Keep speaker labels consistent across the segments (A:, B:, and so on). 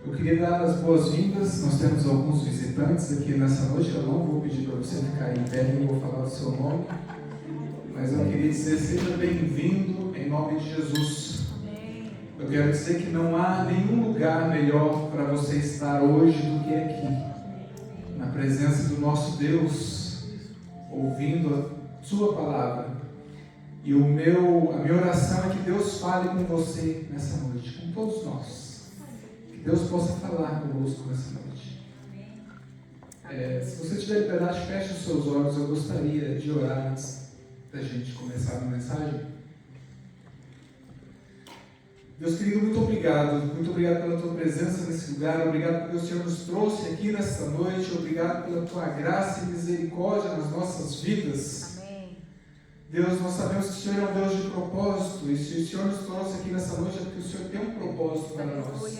A: Eu queria dar as boas-vindas. Nós temos alguns visitantes aqui nessa noite. Eu não vou pedir para você ficar em pé, nem vou falar o seu nome, mas eu queria dizer: seja bem-vindo em nome de Jesus. Eu quero dizer que não há nenhum lugar melhor para você estar hoje do que aqui, na presença do nosso Deus, ouvindo a sua palavra. E a minha oração é que Deus fale com você nessa noite, com todos nós. Que Deus possa falar conosco nessa noite. Se você tiver liberdade, feche os seus olhos. Eu gostaria de orar antes da gente começar a mensagem. Deus querido, muito obrigado. Muito obrigado pela tua presença nesse lugar. Obrigado porque o Senhor nos trouxe aqui nesta noite. Obrigado pela tua graça e misericórdia nas nossas vidas. Deus, nós sabemos que o Senhor é um Deus de propósito, e se o Senhor nos trouxe aqui nessa noite é porque o Senhor tem um propósito para nós.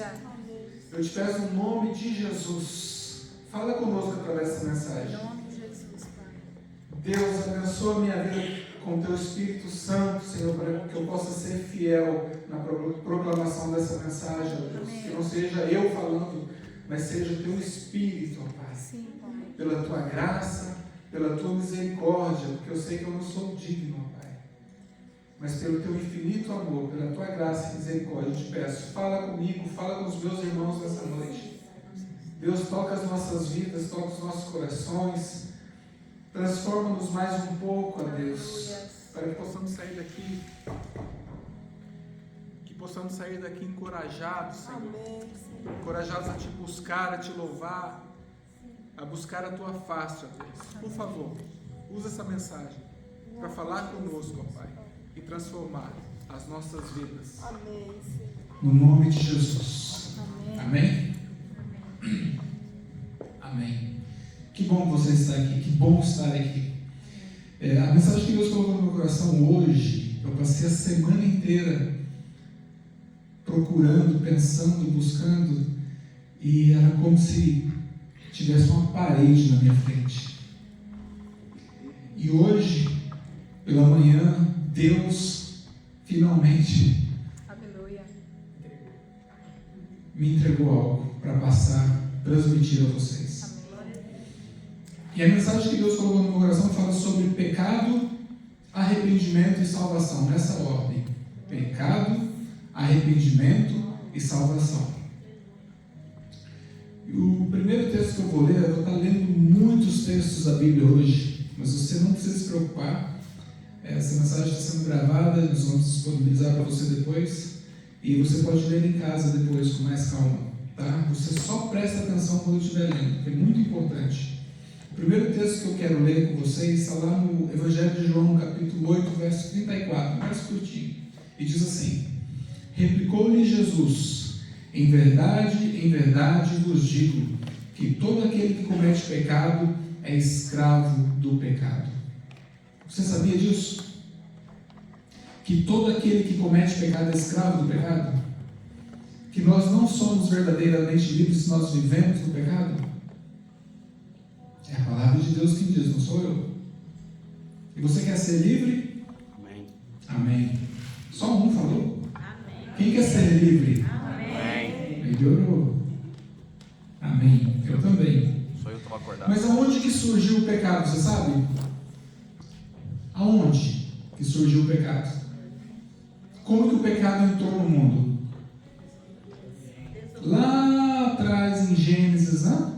A: Eu te peço no nome de Jesus, fala conosco através dessa mensagem. Deus, abençoa a minha vida com o teu Espírito Santo, Senhor, para que eu possa ser fiel na proclamação dessa mensagem, ó Deus. Que não seja eu falando, mas seja o teu Espírito, ó Pai. Pela tua graça, pela tua misericórdia, porque eu sei que eu não sou digno, Pai, mas pelo teu infinito amor, pela tua graça e misericórdia, eu te peço, fala comigo, fala com os meus irmãos nessa noite. Deus, toca as nossas vidas, toca os nossos corações, transforma-nos mais um pouco, ó Deus, para que possamos sair daqui encorajados, Senhor, encorajados a te buscar, a te louvar, a buscar a tua face, ó Deus. Por favor, usa essa mensagem para falar conosco, ó Pai, e transformar as nossas vidas. Amém. No nome de Jesus. Amém? Amém? Amém. Que bom que você está aqui, que bom estar aqui. A mensagem que Deus colocou no meu coração hoje, eu passei a semana inteira procurando, pensando, buscando, e era como se tivesse uma parede na minha frente. E hoje, pela manhã, Deus finalmente me entregou algo para passar, transmitir a vocês. E a mensagem que Deus colocou no meu coração fala sobre pecado, arrependimento e salvação, nessa ordem: pecado, arrependimento e salvação. O primeiro texto que eu vou ler, eu vou estar lendo muitos textos da Bíblia hoje, mas você não precisa se preocupar. Essa mensagem está sendo gravada, nós vamos disponibilizar para você depois, e você pode ler em casa depois com mais calma, tá? Você só presta atenção quando eu estiver lendo, porque é muito importante. O primeiro texto que eu quero ler com vocês está lá no Evangelho de João, capítulo 8, verso 34, mais curtinho, e diz assim: replicou-lhe Jesus: em verdade vos digo, que todo aquele que comete pecado é escravo do pecado. Você sabia disso? Que todo aquele que comete pecado é escravo do pecado? Que nós não somos verdadeiramente livres se nós vivemos no pecado? É a palavra de Deus que diz, não sou eu. E você quer ser livre?
B: Amém.
A: Amém. Só um falou?
C: Amém.
A: Quem quer ser livre?
C: Amém.
A: Melhorou. Amém. Eu também.
B: Só eu estou acordado.
A: Mas aonde que surgiu o pecado, você sabe? Aonde que surgiu o pecado? Como que o pecado entrou no mundo? Lá atrás em Gênesis, né?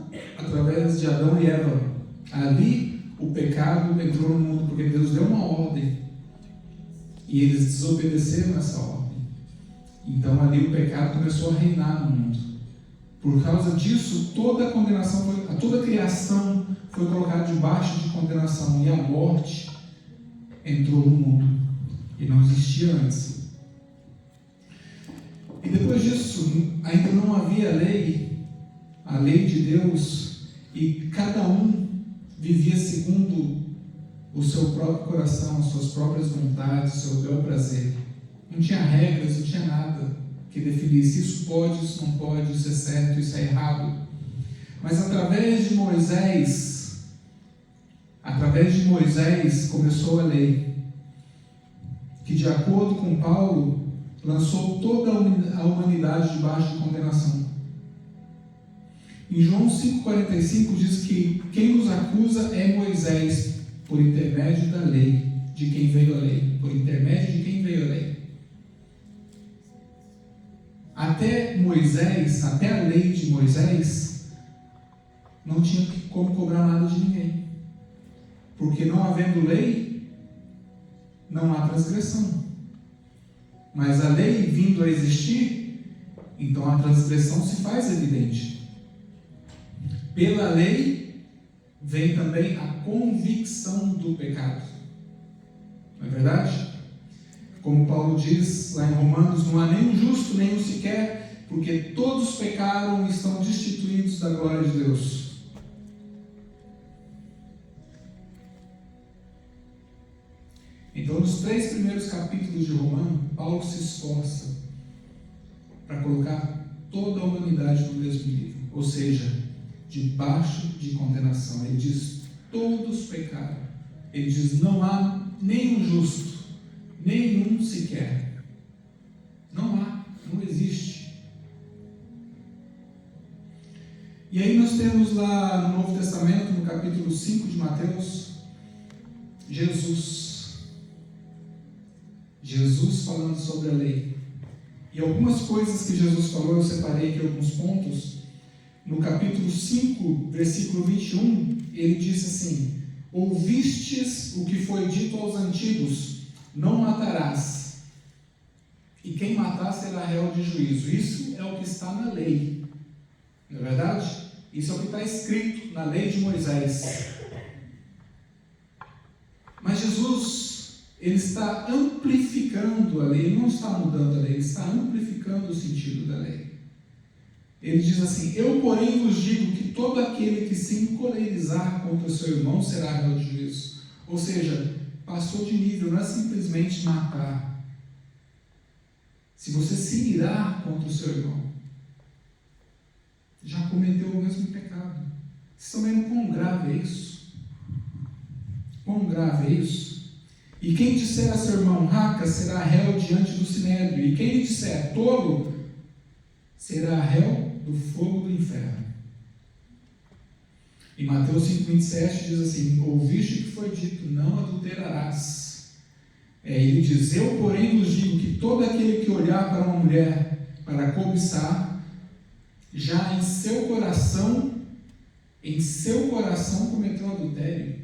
A: através de Adão e Eva. Ali o pecado entrou no mundo porque Deus deu uma ordem e eles desobedeceram essa ordem. Então ali o pecado começou a reinar no mundo. Por causa disso, toda a condenação, toda a criação foi colocada debaixo de condenação e a morte entrou no mundo e não existia antes. E depois disso, ainda não havia lei, a lei de Deus, e cada um vivia segundo o seu próprio coração, as suas próprias vontades, o seu bel prazer. Não tinha regras, não tinha nada que definisse isso pode, isso não pode, isso é certo, isso é errado. Mas através de Moisés começou a lei, que de acordo com Paulo, lançou toda a humanidade debaixo de condenação. Em João 5,45 diz que quem nos acusa é Moisés, por intermédio da lei, de quem veio a lei, por intermédio de quem veio a lei. Até a lei de Moisés, não tinha como cobrar nada de ninguém. Porque não havendo lei, não há transgressão. Mas a lei vindo a existir, então a transgressão se faz evidente. Pela lei, vem também a convicção do pecado. Não é verdade? Como Paulo diz lá em Romanos, não há nenhum justo, nenhum sequer, porque todos pecaram e estão destituídos da glória de Deus. Então, nos 3 primeiros capítulos de Romanos, Paulo se esforça para colocar toda a humanidade no mesmo nível, ou seja, debaixo de condenação. Ele diz, todos pecaram. Ele diz, não há nenhum justo, nenhum sequer. Não há, não existe. E aí nós temos lá no Novo Testamento, no capítulo 5 de Mateus, Jesus falando sobre a lei. E algumas coisas que Jesus falou, eu separei aqui alguns pontos. No capítulo 5, versículo 21, ele disse assim: ouvistes o que foi dito aos antigos, não matarás, e quem matar será réu de juízo. Isso é o que está na lei, não é verdade? Isso é o que está escrito na lei de Moisés. Mas Jesus, ele está amplificando a lei, ele não está mudando a lei, ele está amplificando o sentido da lei. Ele diz assim: eu porém vos digo que todo aquele que se encolerizar contra o seu irmão será réu de juízo. Ou seja, passou de nível, não é simplesmente matar. Se você se irar contra o seu irmão, já cometeu o mesmo pecado. Vocês também não quão grave é isso? Quão grave é isso? E quem disser a seu irmão raca será réu diante do sinédrio, e quem lhe disser tolo será réu do fogo do inferno. Em Mateus 5,27 diz assim: ouviste o que foi dito, não adulterarás. Ele diz: eu porém vos digo que todo aquele que olhar para uma mulher para cobiçar, já em seu coração cometeu adultério.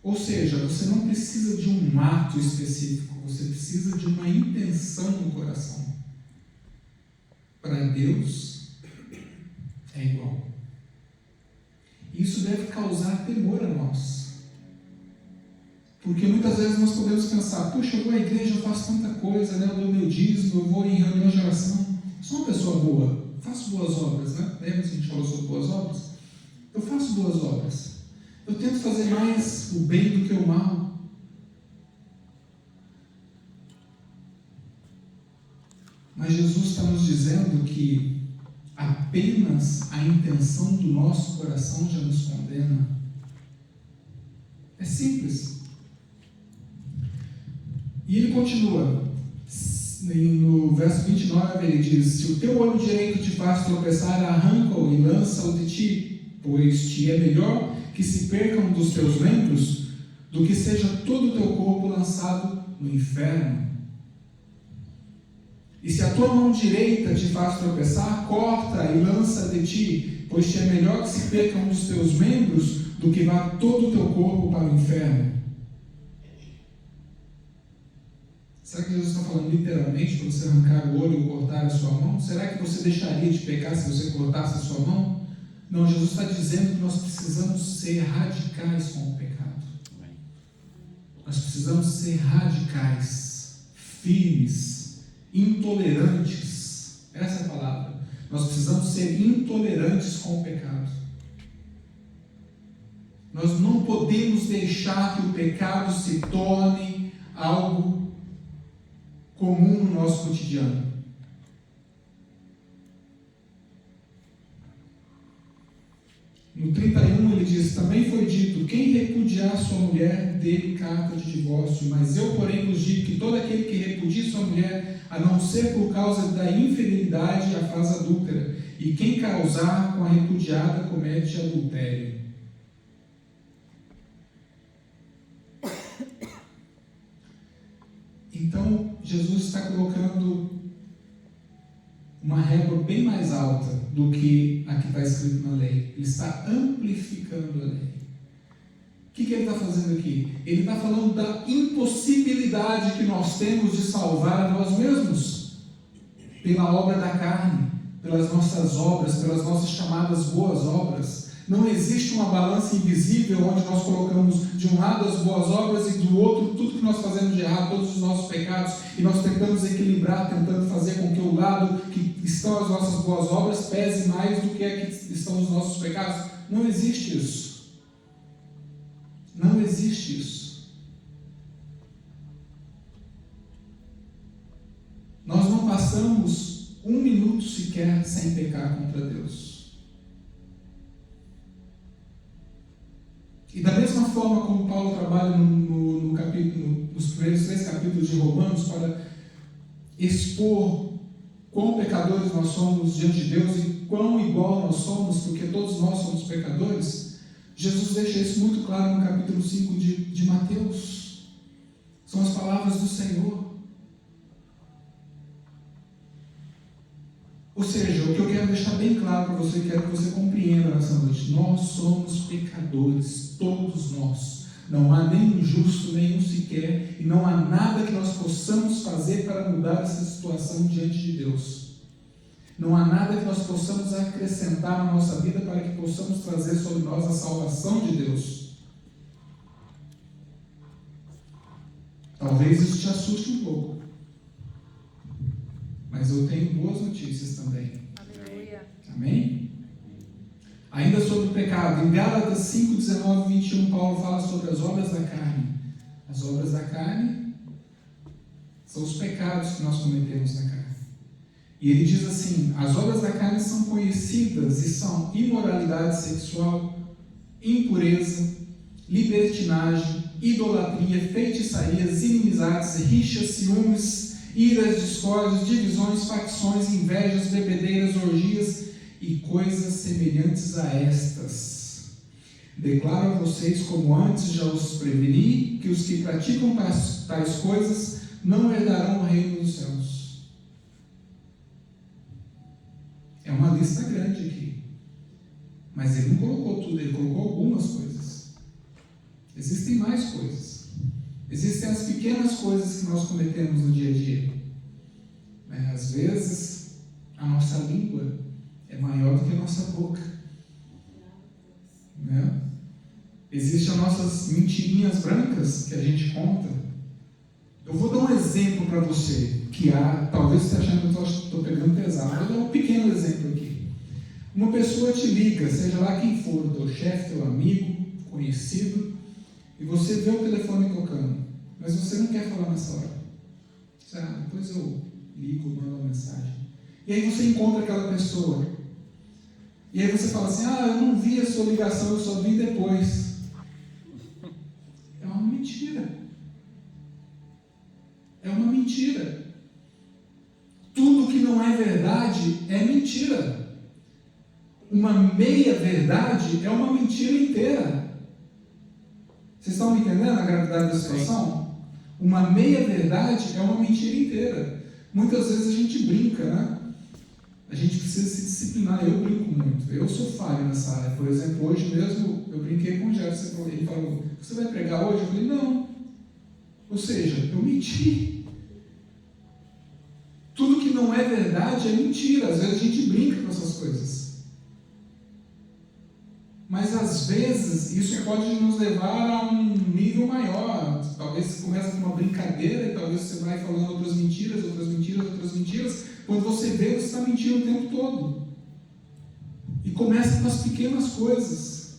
A: Ou seja, você não precisa de um ato específico, você precisa de uma intenção no coração. Para Deus é igual. Isso deve causar temor a nós. Porque muitas vezes nós podemos pensar: puxa, eu vou à igreja, eu faço tanta coisa, né? Eu dou meu dízimo, eu vou em reunião de oração. Sou uma pessoa boa, faço boas obras, né? Lembra que a gente falou sobre boas obras? Eu faço boas obras. Eu tento fazer mais o bem do que o mal. Mas Jesus está nos dizendo que apenas a intenção do nosso coração já nos condena. É simples. E ele continua. No verso 29 ele diz: se o teu olho direito te faz tropeçar, arranca-o e lança-o de ti, pois te é melhor que se percam dos teus membros, do que seja todo o teu corpo lançado no inferno. E se a tua mão direita te faz tropeçar, corta e lança de ti, pois te é melhor que se perca um dos teus membros do que vá todo o teu corpo para o inferno. Será que Jesus está falando literalmente para você arrancar o olho ou cortar a sua mão? Será que você deixaria de pecar se você cortasse a sua mão? Não, Jesus está dizendo que nós precisamos ser radicais com o pecado. Nós precisamos ser radicais, firmes, intolerantes. Essa é a palavra. Nós precisamos ser intolerantes com o pecado. Nós não podemos deixar que o pecado se torne algo comum no nosso cotidiano. No 31 ele diz: também foi dito, quem repudiar sua mulher, dê carta de divórcio, mas eu porém vos digo que todo aquele que repudie sua mulher, a não ser por causa da infidelidade, a faz adúltera, e quem causar com a repudiada comete adultério. Então Jesus está colocando uma régua bem mais alta do que a que está escrito na lei. Ele está amplificando a lei. O que ele está fazendo aqui? Ele está falando da impossibilidade que nós temos de salvar a nós mesmos pela obra da carne, pelas nossas obras, pelas nossas chamadas boas obras. Não existe uma balança invisível onde nós colocamos de um lado as boas obras e do outro tudo que nós fazemos de errado, todos os nossos pecados, e nós tentamos equilibrar, tentando fazer com que o lado que estão as nossas boas obras pese mais do que estão os nossos pecados. Não existe isso. Não existe isso. Nós não passamos um minuto sequer sem pecar contra Deus. E da mesma forma como Paulo trabalha nos primeiros 3 capítulos de Romanos para expor quão pecadores nós somos diante de Deus e quão igual nós somos, porque todos nós somos pecadores, Jesus deixa isso muito claro no capítulo 5 de Mateus. São as palavras do Senhor. Ou seja, o que eu quero deixar bem claro para você, quero que você compreenda nessa noite: nós somos pecadores, todos nós. Não há nenhum justo, nenhum sequer, e não há nada que nós possamos fazer para mudar essa situação diante de Deus. Não há nada que nós possamos acrescentar na nossa vida para que possamos trazer sobre nós a salvação de Deus. Talvez isso te assuste um pouco, mas eu tenho boas notícias também.
B: Aleluia.
A: Amém? Ainda sobre o pecado, em Gálatas 5, 19 e 21, Paulo fala sobre as obras da carne. As obras da carne são os pecados que nós cometemos na carne. E ele diz assim: as obras da carne são conhecidas e são imoralidade sexual, impureza, libertinagem, idolatria, feitiçarias, inimizades, rixas, ciúmes, iras, discórdias, divisões, facções, invejas, bebedeiras, orgias e coisas semelhantes a estas. Declaro a vocês, como antes já os preveni, que os que praticam tais coisas não herdarão o reino dos céus. É uma lista grande aqui, mas ele não colocou tudo, ele colocou algumas coisas. Existem mais coisas. Existem as pequenas coisas que nós cometemos no dia a dia. Às vezes, a nossa língua é maior do que a nossa boca. Né? Existem as nossas mentirinhas brancas que a gente conta. Eu vou dar um exemplo para você, que talvez você esteja achando que eu estou pegando pesado. Eu vou dar um pequeno exemplo aqui. Uma pessoa te liga, seja lá quem for, teu chefe, teu amigo, conhecido, e você vê o telefone tocando, mas você não quer falar nessa hora. Você, depois eu ligo, mando uma mensagem. E aí você encontra aquela pessoa. E aí você fala assim: eu não vi a sua ligação, eu só vi depois. É uma mentira. É uma mentira. Tudo que não é verdade é mentira. Uma meia verdade é uma mentira inteira. Vocês estão me entendendo a gravidade da situação? Uma meia verdade é uma mentira inteira. Muitas vezes a gente brinca, né? A gente precisa se disciplinar. Eu brinco muito. Eu sou falho nessa área. Por exemplo, hoje mesmo eu brinquei com o Jefferson. Ele falou: você vai pregar hoje? Eu falei: não. Ou seja, eu menti. Tudo que não é verdade é mentira. Às vezes a gente brinca com essas coisas. Mas às vezes isso pode nos levar a um nível maior. Talvez você comece com uma brincadeira e talvez você vai falando outras mentiras. Quando você vê, você está mentindo o tempo todo. E começa com as pequenas coisas.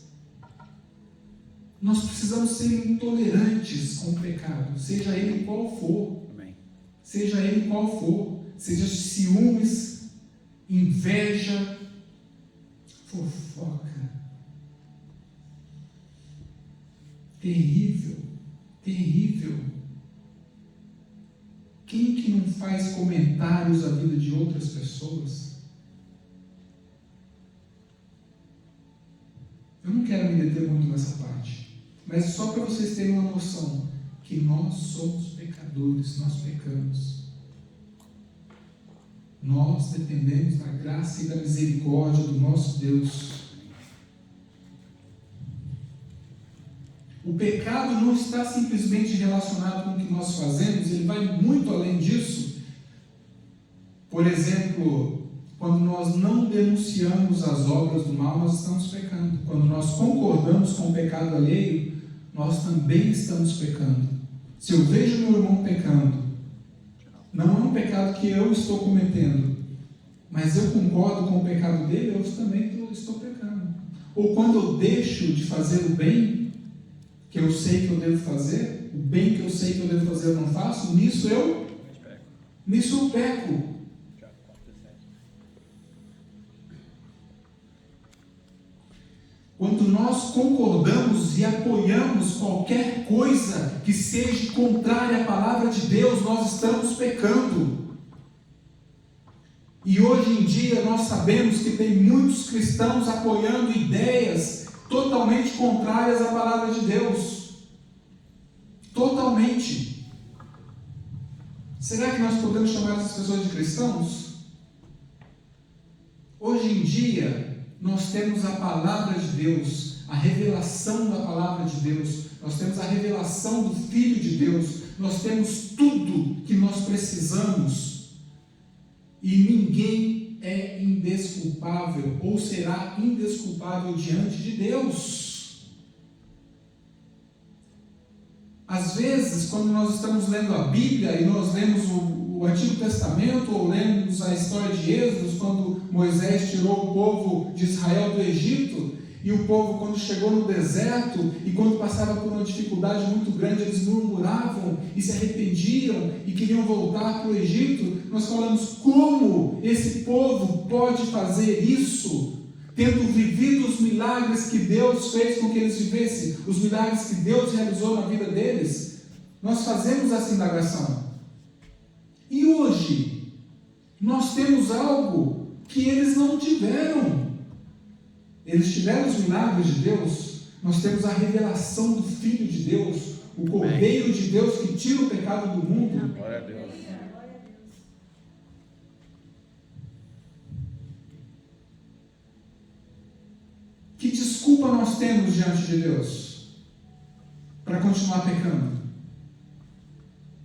A: Nós precisamos ser intolerantes com o pecado, seja ele qual for. Amém. Seja ele qual for. Seja ciúmes, inveja, fofoca. Terrível, terrível. Quem que não faz comentários da vida de outras pessoas? Eu não quero me deter muito nessa parte, mas só para vocês terem uma noção que nós somos pecadores, nós pecamos. Nós dependemos da graça e da misericórdia do nosso Deus. O pecado não está simplesmente relacionado com o que nós fazemos, ele vai muito além disso. Por exemplo, quando nós não denunciamos as obras do mal, nós estamos pecando. Quando nós concordamos com o pecado alheio, nós também estamos pecando. Se eu vejo meu irmão pecando, não é um pecado que eu estou cometendo, mas eu concordo com o pecado dele, eu também estou pecando. Ou quando eu deixo de fazer o bem que eu sei que eu devo fazer, o bem que eu sei que eu devo fazer eu não faço, nisso eu peco. Quando nós concordamos e apoiamos qualquer coisa que seja contrária à palavra de Deus, nós estamos pecando. E hoje em dia nós sabemos que tem muitos cristãos apoiando ideias totalmente contrárias à palavra de Deus. Totalmente. Será que nós podemos chamar essas pessoas de cristãos? Hoje em dia, nós temos a palavra de Deus, a revelação da palavra de Deus, nós temos a revelação do Filho de Deus, nós temos tudo que nós precisamos, e ninguém é indesculpável ou será indesculpável diante de Deus. Às vezes, quando nós estamos lendo a Bíblia e nós lemos o Antigo Testamento ou lemos a história de Êxodo, quando Moisés tirou o povo de Israel do Egito, e o povo, quando chegou no deserto e quando passava por uma dificuldade muito grande, eles murmuravam e se arrependiam e queriam voltar para o Egito. Nós falamos: como esse povo pode fazer isso, tendo vivido os milagres que Deus fez com que eles vivessem, os milagres que Deus realizou na vida deles? Nós fazemos essa indagação. E hoje, nós temos algo que eles não tiveram. Eles tiveram os milagres de Deus, nós temos a revelação do Filho de Deus, o Cordeiro de Deus que tira o pecado do mundo.
B: Glória a Deus.
A: Que desculpa nós temos diante de Deus para continuar pecando?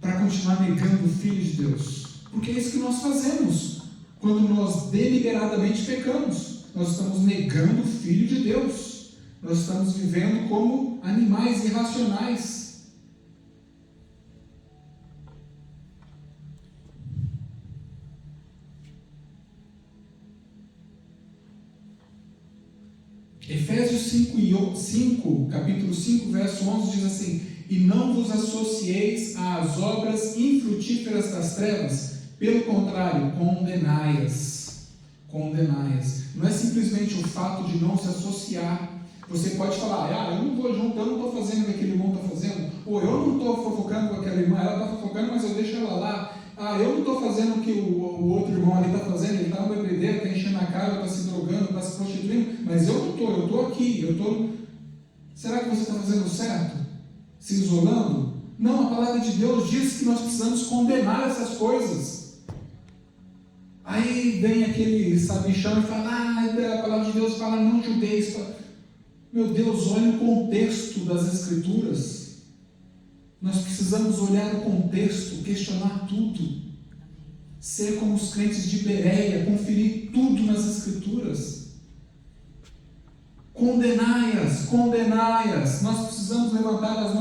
A: Para continuar negando o Filho de Deus? Porque é isso que nós fazemos quando nós deliberadamente pecamos. Nós estamos negando o Filho de Deus. Nós estamos vivendo como animais irracionais. Efésios 5, capítulo 5, verso 11 diz assim: e não vos associeis às obras infrutíferas das trevas, pelo contrário, condenai-as. Não é simplesmente o fato de não se associar. Você pode falar: eu não estou junto, eu não estou fazendo o que aquele irmão está fazendo, ou eu não estou fofocando com aquela irmã, ela está fofocando, mas eu deixo ela lá. Eu não estou fazendo o que o outro irmão ali está fazendo, ele está no bebedeiro, está enchendo a cara, está se drogando, está se prostituindo, mas eu não estou, eu estou aqui, Será que você está fazendo certo? Se isolando? Não, a palavra de Deus diz que nós precisamos condenar essas coisas. Aí vem aquele sabichão e fala, a palavra de Deus fala, não julgueis. Meu Deus, olha o contexto das Escrituras. Nós precisamos olhar o contexto, questionar tudo. Ser como os crentes de Bereia, conferir tudo nas Escrituras. Condenai-as, condenai-as. Nós precisamos levantar a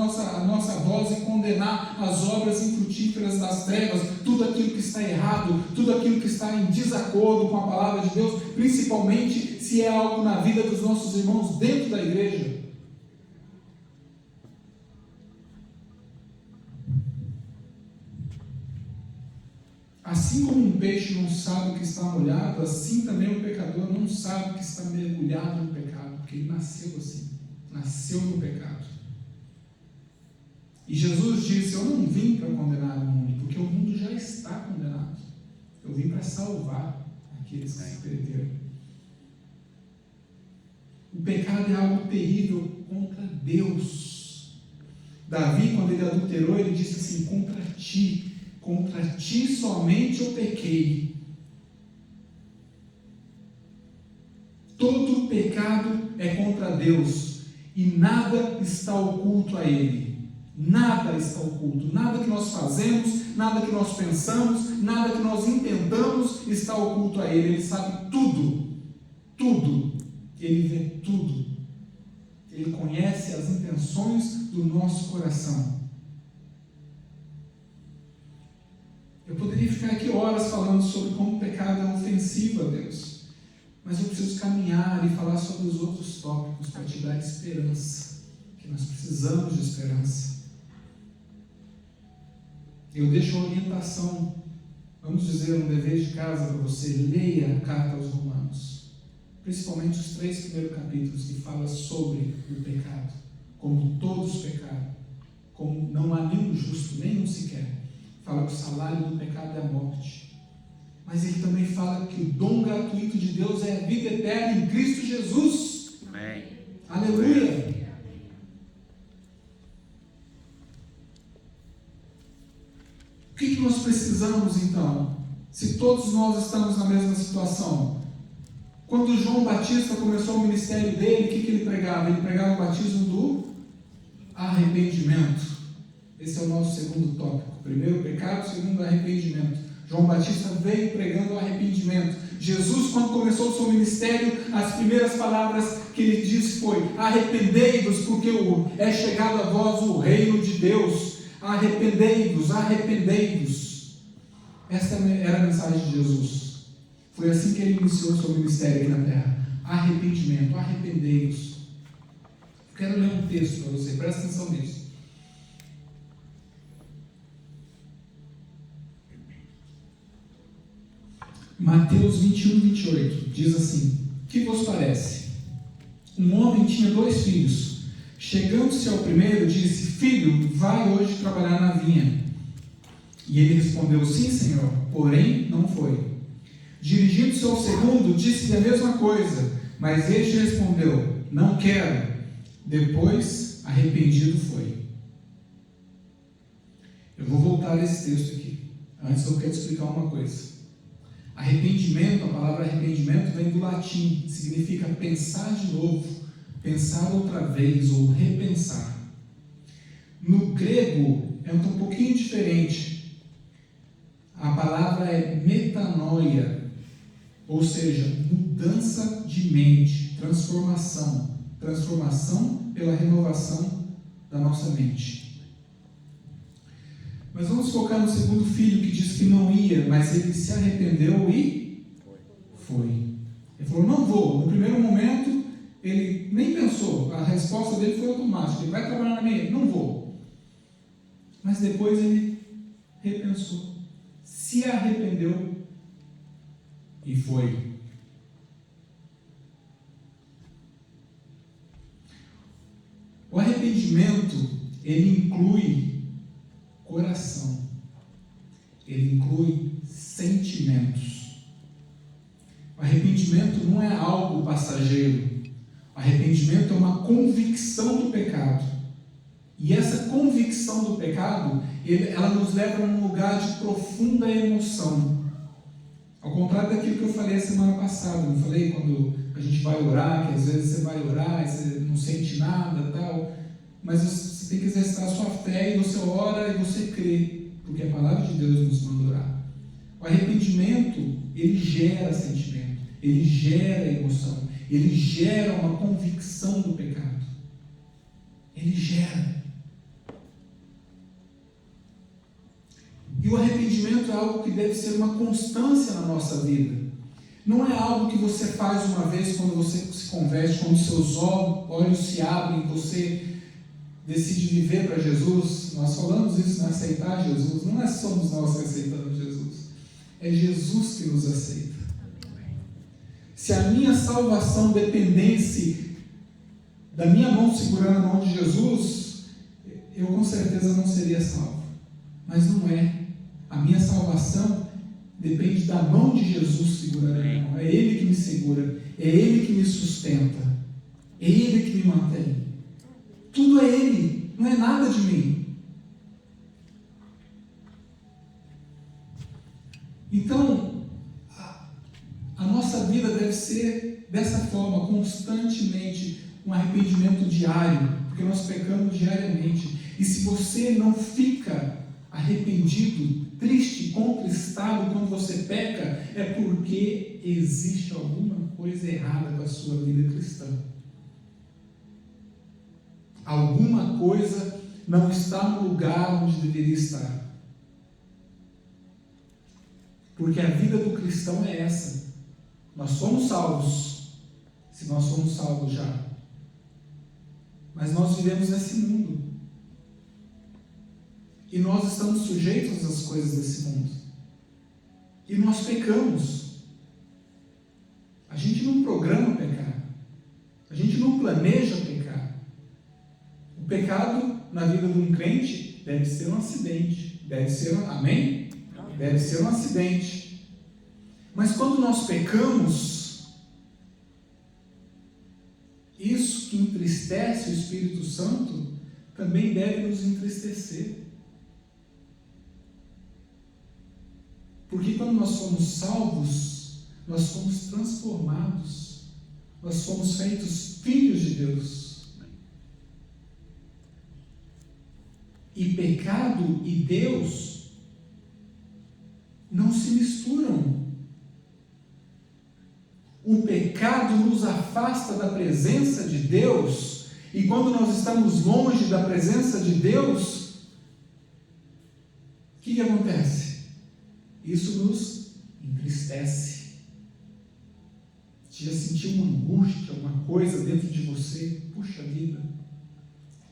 A: nossa voz e condenar as obras infrutíferas das trevas, tudo aquilo que está errado, tudo aquilo que está em desacordo com a palavra de Deus, principalmente se é algo na vida dos nossos irmãos dentro da igreja. Assim como um peixe não sabe que está molhado, assim também o pecador não sabe que está mergulhado no pecado, porque ele nasceu assim, nasceu no pecado. E Jesus disse, eu não vim para condenar o mundo, porque o mundo já está condenado. Eu vim para salvar aqueles que se perderam. O pecado é algo terrível contra Deus. Davi, quando ele adulterou, ele disse assim, contra ti somente eu pequei. Todo pecado é contra Deus e nada está oculto a Ele. Nada está oculto. Nada que nós fazemos, nada que nós pensamos, nada que nós intentamos está oculto a Ele. Ele sabe tudo. Tudo. Ele vê tudo. Ele conhece as intenções do nosso coração. Eu poderia ficar aqui horas falando sobre como o pecado é ofensivo a Deus, mas eu preciso caminhar e falar sobre os outros tópicos para te dar esperança, que nós precisamos de esperança. Eu deixo a orientação, vamos dizer, um dever de casa para você: leia a carta aos Romanos, principalmente os 3 primeiros capítulos que fala sobre o pecado, como todos pecaram, como não há nenhum justo, nenhum sequer. Fala que o salário do pecado é a morte. Mas ele também fala que o dom gratuito de Deus é a vida eterna em Cristo Jesus.
B: Amém.
A: Aleluia. O que nós precisamos então? Se todos nós estamos na mesma situação. Quando João Batista começou o ministério dele, o que ele pregava? Ele pregava o batismo do arrependimento. Esse é o nosso segundo tópico. Primeiro, pecado. Segundo, arrependimento. João Batista veio pregando o arrependimento. Jesus, quando começou o seu ministério, as primeiras palavras que ele disse foi: arrependei-vos, porque é chegado a vós o reino de Deus. Arrependei-vos, arrependei-vos. Esta era a mensagem de Jesus. Foi assim que ele iniciou o seu ministério aqui na terra. Arrependimento, arrependei-vos. Quero ler um texto para você, presta atenção nisso. Mateus 21, 28, diz assim: que vos parece? Um homem tinha 2 filhos. Chegando-se ao primeiro, disse: filho, vai hoje trabalhar na vinha. E ele respondeu: sim, senhor, porém não foi. Dirigindo-se ao segundo, disse-lhe a mesma coisa, mas este respondeu: não quero. Depois, arrependido foi. Eu vou voltar a esse texto aqui. Antes eu quero te explicar uma coisa. Arrependimento, a palavra arrependimento vem do latim, significa pensar de novo, pensar outra vez ou repensar. No grego é um pouquinho diferente. A palavra é metanoia, ou seja, mudança de mente, transformação pela renovação da nossa mente. Mas vamos focar no segundo filho, que diz que não ia, mas ele se arrependeu e foi. Ele falou: não vou. No primeiro momento, ele nem pensou, a resposta dele foi automática: ele vai trabalhar na minha, não vou. Mas depois ele repensou, se arrependeu e foi. O arrependimento, ele inclui coração, ele inclui sentimentos. O arrependimento não é algo passageiro. O arrependimento é uma convicção do pecado. E essa convicção do pecado, ela nos leva a um lugar de profunda emoção. Ao contrário daquilo que eu falei a semana passada, não falei quando a gente vai orar, que às vezes você vai orar e você não sente nada, tal, mas você tem que exercitar a sua fé, e você ora e você crê, porque a palavra de Deus nos manda orar. O arrependimento, ele gera sentimento, ele gera emoção, ele gera uma convicção do pecado. Ele gera. E o arrependimento é algo que deve ser uma constância na nossa vida. Não é algo que você faz uma vez quando você se converte, quando seus olhos se abrem, você decide viver para Jesus. Nós falamos isso, não aceitar Jesus. Não é somos nós que aceitamos Jesus. É Jesus que nos aceita. Se a minha salvação dependesse da minha mão segurando a mão de Jesus, eu com certeza não seria salvo. Mas não é. A minha salvação depende da mão de Jesus segurando a minha mão. É Ele que me segura, é Ele que me sustenta, é Ele que me mantém. Tudo é Ele, não é nada de mim. Então, a nossa vida deve ser dessa forma, constantemente, um arrependimento diário, porque nós pecamos diariamente. E se você não fica arrependido, triste, contristado quando você peca, é porque existe alguma coisa errada com a sua vida cristã. Alguma coisa não está no lugar onde deveria estar. Porque a vida do cristão é essa. Nós somos salvos, se nós somos salvos já. Mas nós vivemos nesse mundo. E nós estamos sujeitos às coisas desse mundo. E nós pecamos. A gente não programa pecar. A gente não planeja pecar. O pecado na vida de um crente deve ser um acidente. Deve ser amém? Deve ser um acidente. Mas quando nós pecamos, isso que entristece o Espírito Santo também deve nos entristecer. Porque quando nós somos salvos, nós somos transformados, nós somos feitos filhos de Deus. E pecado e Deus não se misturam. O pecado nos afasta da presença de Deus, e quando nós estamos longe da presença de Deus, o que acontece? Isso nos entristece. Você já sentiu uma angústia, uma coisa dentro de você? Puxa vida!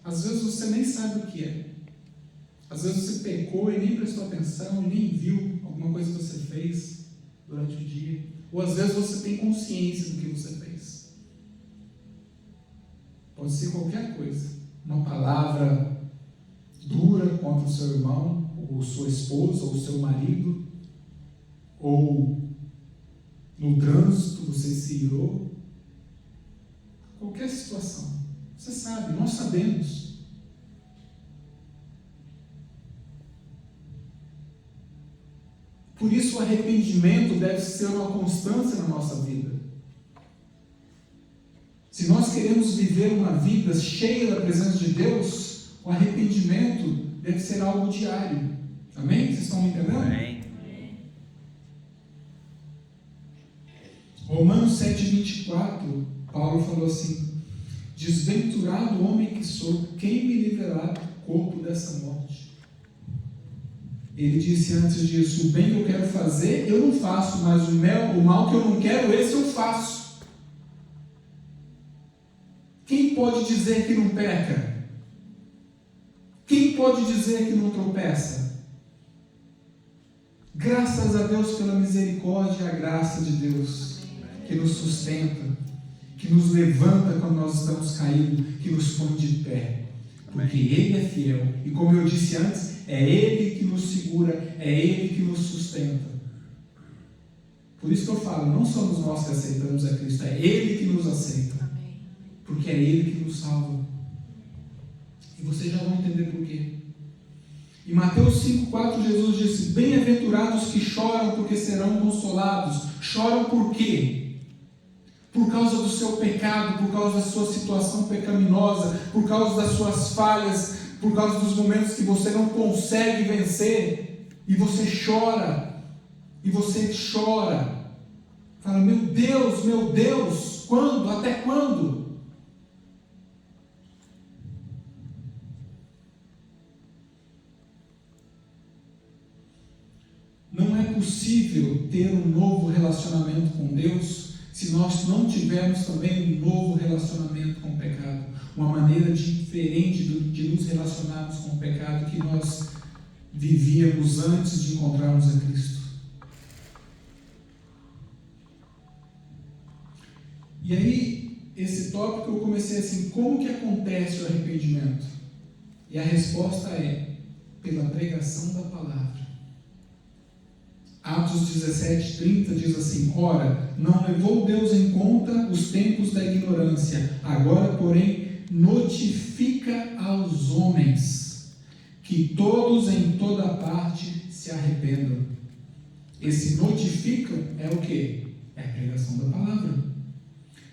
A: Às vezes você nem sabe o que é. Às vezes você pecou e nem prestou atenção, e nem viu alguma coisa que você fez durante o dia. Ou às vezes você tem consciência do que você fez. Pode ser qualquer coisa. Uma palavra dura contra o seu irmão, ou sua esposa, ou seu marido, ou no trânsito você se irou. Qualquer situação. Você sabe, nós sabemos. Por isso o arrependimento deve ser uma constância na nossa vida. Se nós queremos viver uma vida cheia da presença de Deus, o arrependimento deve ser algo diário. Amém? Vocês estão me entendendo?
B: Amém.
A: Romanos 7,24, Paulo falou assim: desventurado homem que sou, quem me livrará do corpo dessa morte? Ele disse antes disso: o bem que eu quero fazer, eu não faço, mas o mal que eu não quero, esse eu faço. Quem pode dizer que não peca? Quem pode dizer que não tropeça? Graças a Deus pela misericórdia e a graça de Deus, que nos sustenta, que nos levanta quando nós estamos caídos, que nos põe de pé. Porque Ele é fiel. E como eu disse antes, é Ele que nos segura, é Ele que nos sustenta. Por isso que eu falo, não somos nós que aceitamos a Cristo, é Ele que nos aceita. Porque é Ele que nos salva. E vocês já vão entender por quê. Em Mateus 5,4, Jesus disse: bem-aventurado Bem-aventurados que choram, porque serão consolados. Choram por quê? Por causa do seu pecado, por causa da sua situação pecaminosa, por causa das suas falhas, por causa dos momentos que você não consegue vencer, e você chora, fala, meu Deus, quando? Até quando? Não é possível ter um novo relacionamento com Deus se nós não tivermos também um novo relacionamento com o pecado, uma maneira diferente de nos relacionarmos com o pecado que nós vivíamos antes de encontrarmos a Cristo. E aí, esse tópico eu comecei assim, como que acontece o arrependimento? E a resposta é, pela pregação da palavra. Atos 17:30 diz assim, ora, não levou Deus em conta os tempos da ignorância, agora, porém, notifica aos homens que todos em toda parte se arrependam. Esse notificam é o quê? É a pregação da palavra.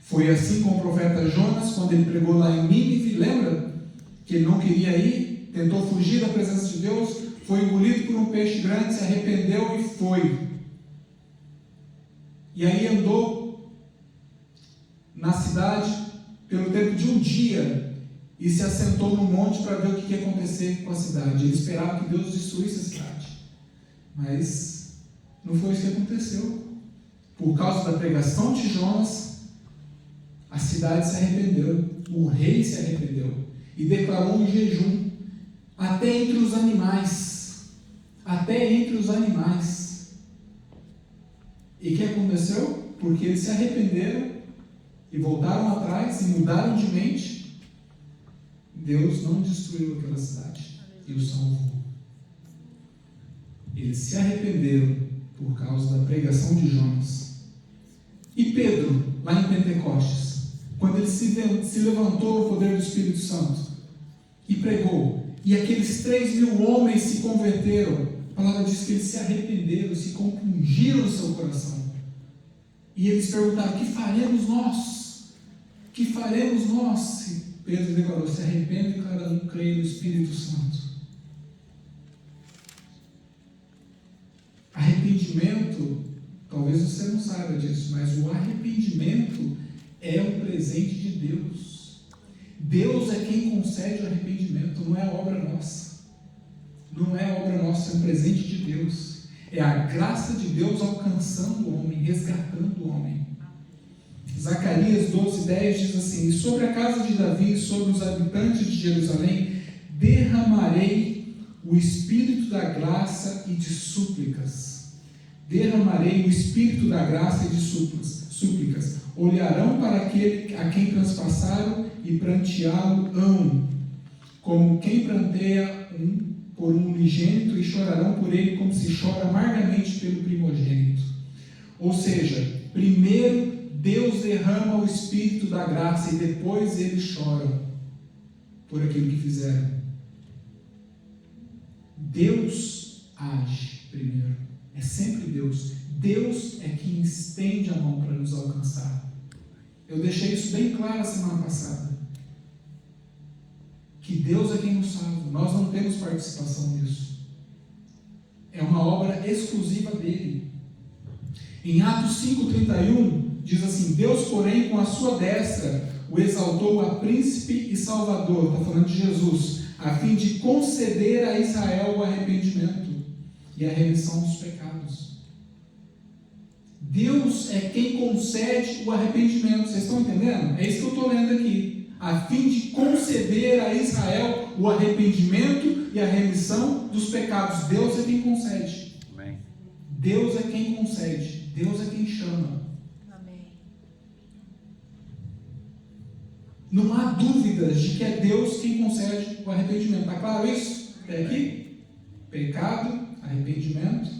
A: Foi assim com o profeta Jonas, quando ele pregou lá em Nínive, lembra? Que ele não queria ir, tentou fugir da presença de Deus, foi engolido por um peixe grande, se arrependeu e foi. E aí andou na cidade pelo tempo de um dia e se assentou no monte para ver o que ia acontecer com a cidade. Ele esperava que Deus destruísse a cidade. Mas não foi isso que aconteceu. Por causa da pregação de Jonas, a cidade se arrependeu, o rei se arrependeu e declarou um jejum, até entre os animais. E o que aconteceu? Porque eles se arrependeram e voltaram atrás e mudaram de mente, Deus não destruiu aquela cidade e o salvou. Eles se arrependeram por causa da pregação de Jonas. E Pedro, lá em Pentecostes, quando ele se levantou no poder do Espírito Santo e pregou, e aqueles 3.000 homens se converteram, a palavra diz que eles se arrependeram, se compungiram no seu coração. E eles perguntaram, que faremos nós? Que faremos nós? E Pedro declarou, se arrependa e cada um creia no Espírito Santo. Arrependimento, talvez você não saiba disso, mas o arrependimento é um presente de Deus. Deus é quem concede o arrependimento, não é obra nossa. Não é obra nossa, é um presente de Deus. É a graça de Deus alcançando o homem, resgatando o homem. Zacarias 12:10 diz assim, e sobre a casa de Davi e sobre os habitantes de Jerusalém derramarei o espírito da graça e de súplicas. Derramarei o espírito da graça e de súplicas. Olharão para aquele a quem transpassaram e pranteá-lo-ão, como quem pranteia por um unigênito, e chorarão por ele como se chora amargamente pelo primogênito. Ou seja, primeiro Deus derrama o espírito da graça e depois eles choram por aquilo que fizeram. Deus age primeiro. É sempre Deus. Deus é quem estende a mão para nos alcançar. Eu deixei isso bem claro a semana passada. Que Deus é quem nos salva. Nós não temos participação nisso. É uma obra exclusiva dele. Em Atos 5:31 diz assim, Deus, porém, com a sua destra o exaltou a príncipe e salvador, está falando de Jesus, a fim de conceder a Israel o arrependimento e a remissão dos pecados. Deus é quem concede o arrependimento. Vocês estão entendendo? É isso que eu estou lendo aqui. A fim de conceder a Israel o arrependimento e a remissão dos pecados. Deus é quem concede. Amém. Deus é quem concede. Deus é quem chama. Amém. Não há dúvidas de que é Deus quem concede o arrependimento. Está claro isso? Até aqui? Pecado, arrependimento.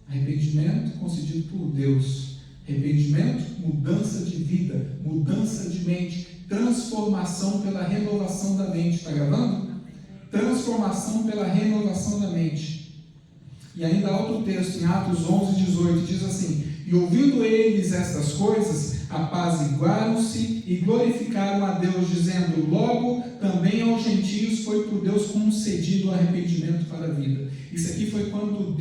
A: Arrependimento concedido por Deus. Arrependimento, mudança de vida, mudança de mente, transformação pela renovação da mente. Está gravando? Transformação pela renovação da mente. E ainda há outro texto, em Atos 11, 18, diz assim: e ouvindo eles estas coisas, apaziguaram-se e glorificaram a Deus, dizendo: logo também aos gentios foi por Deus concedido o arrependimento para a vida. Isso aqui foi quando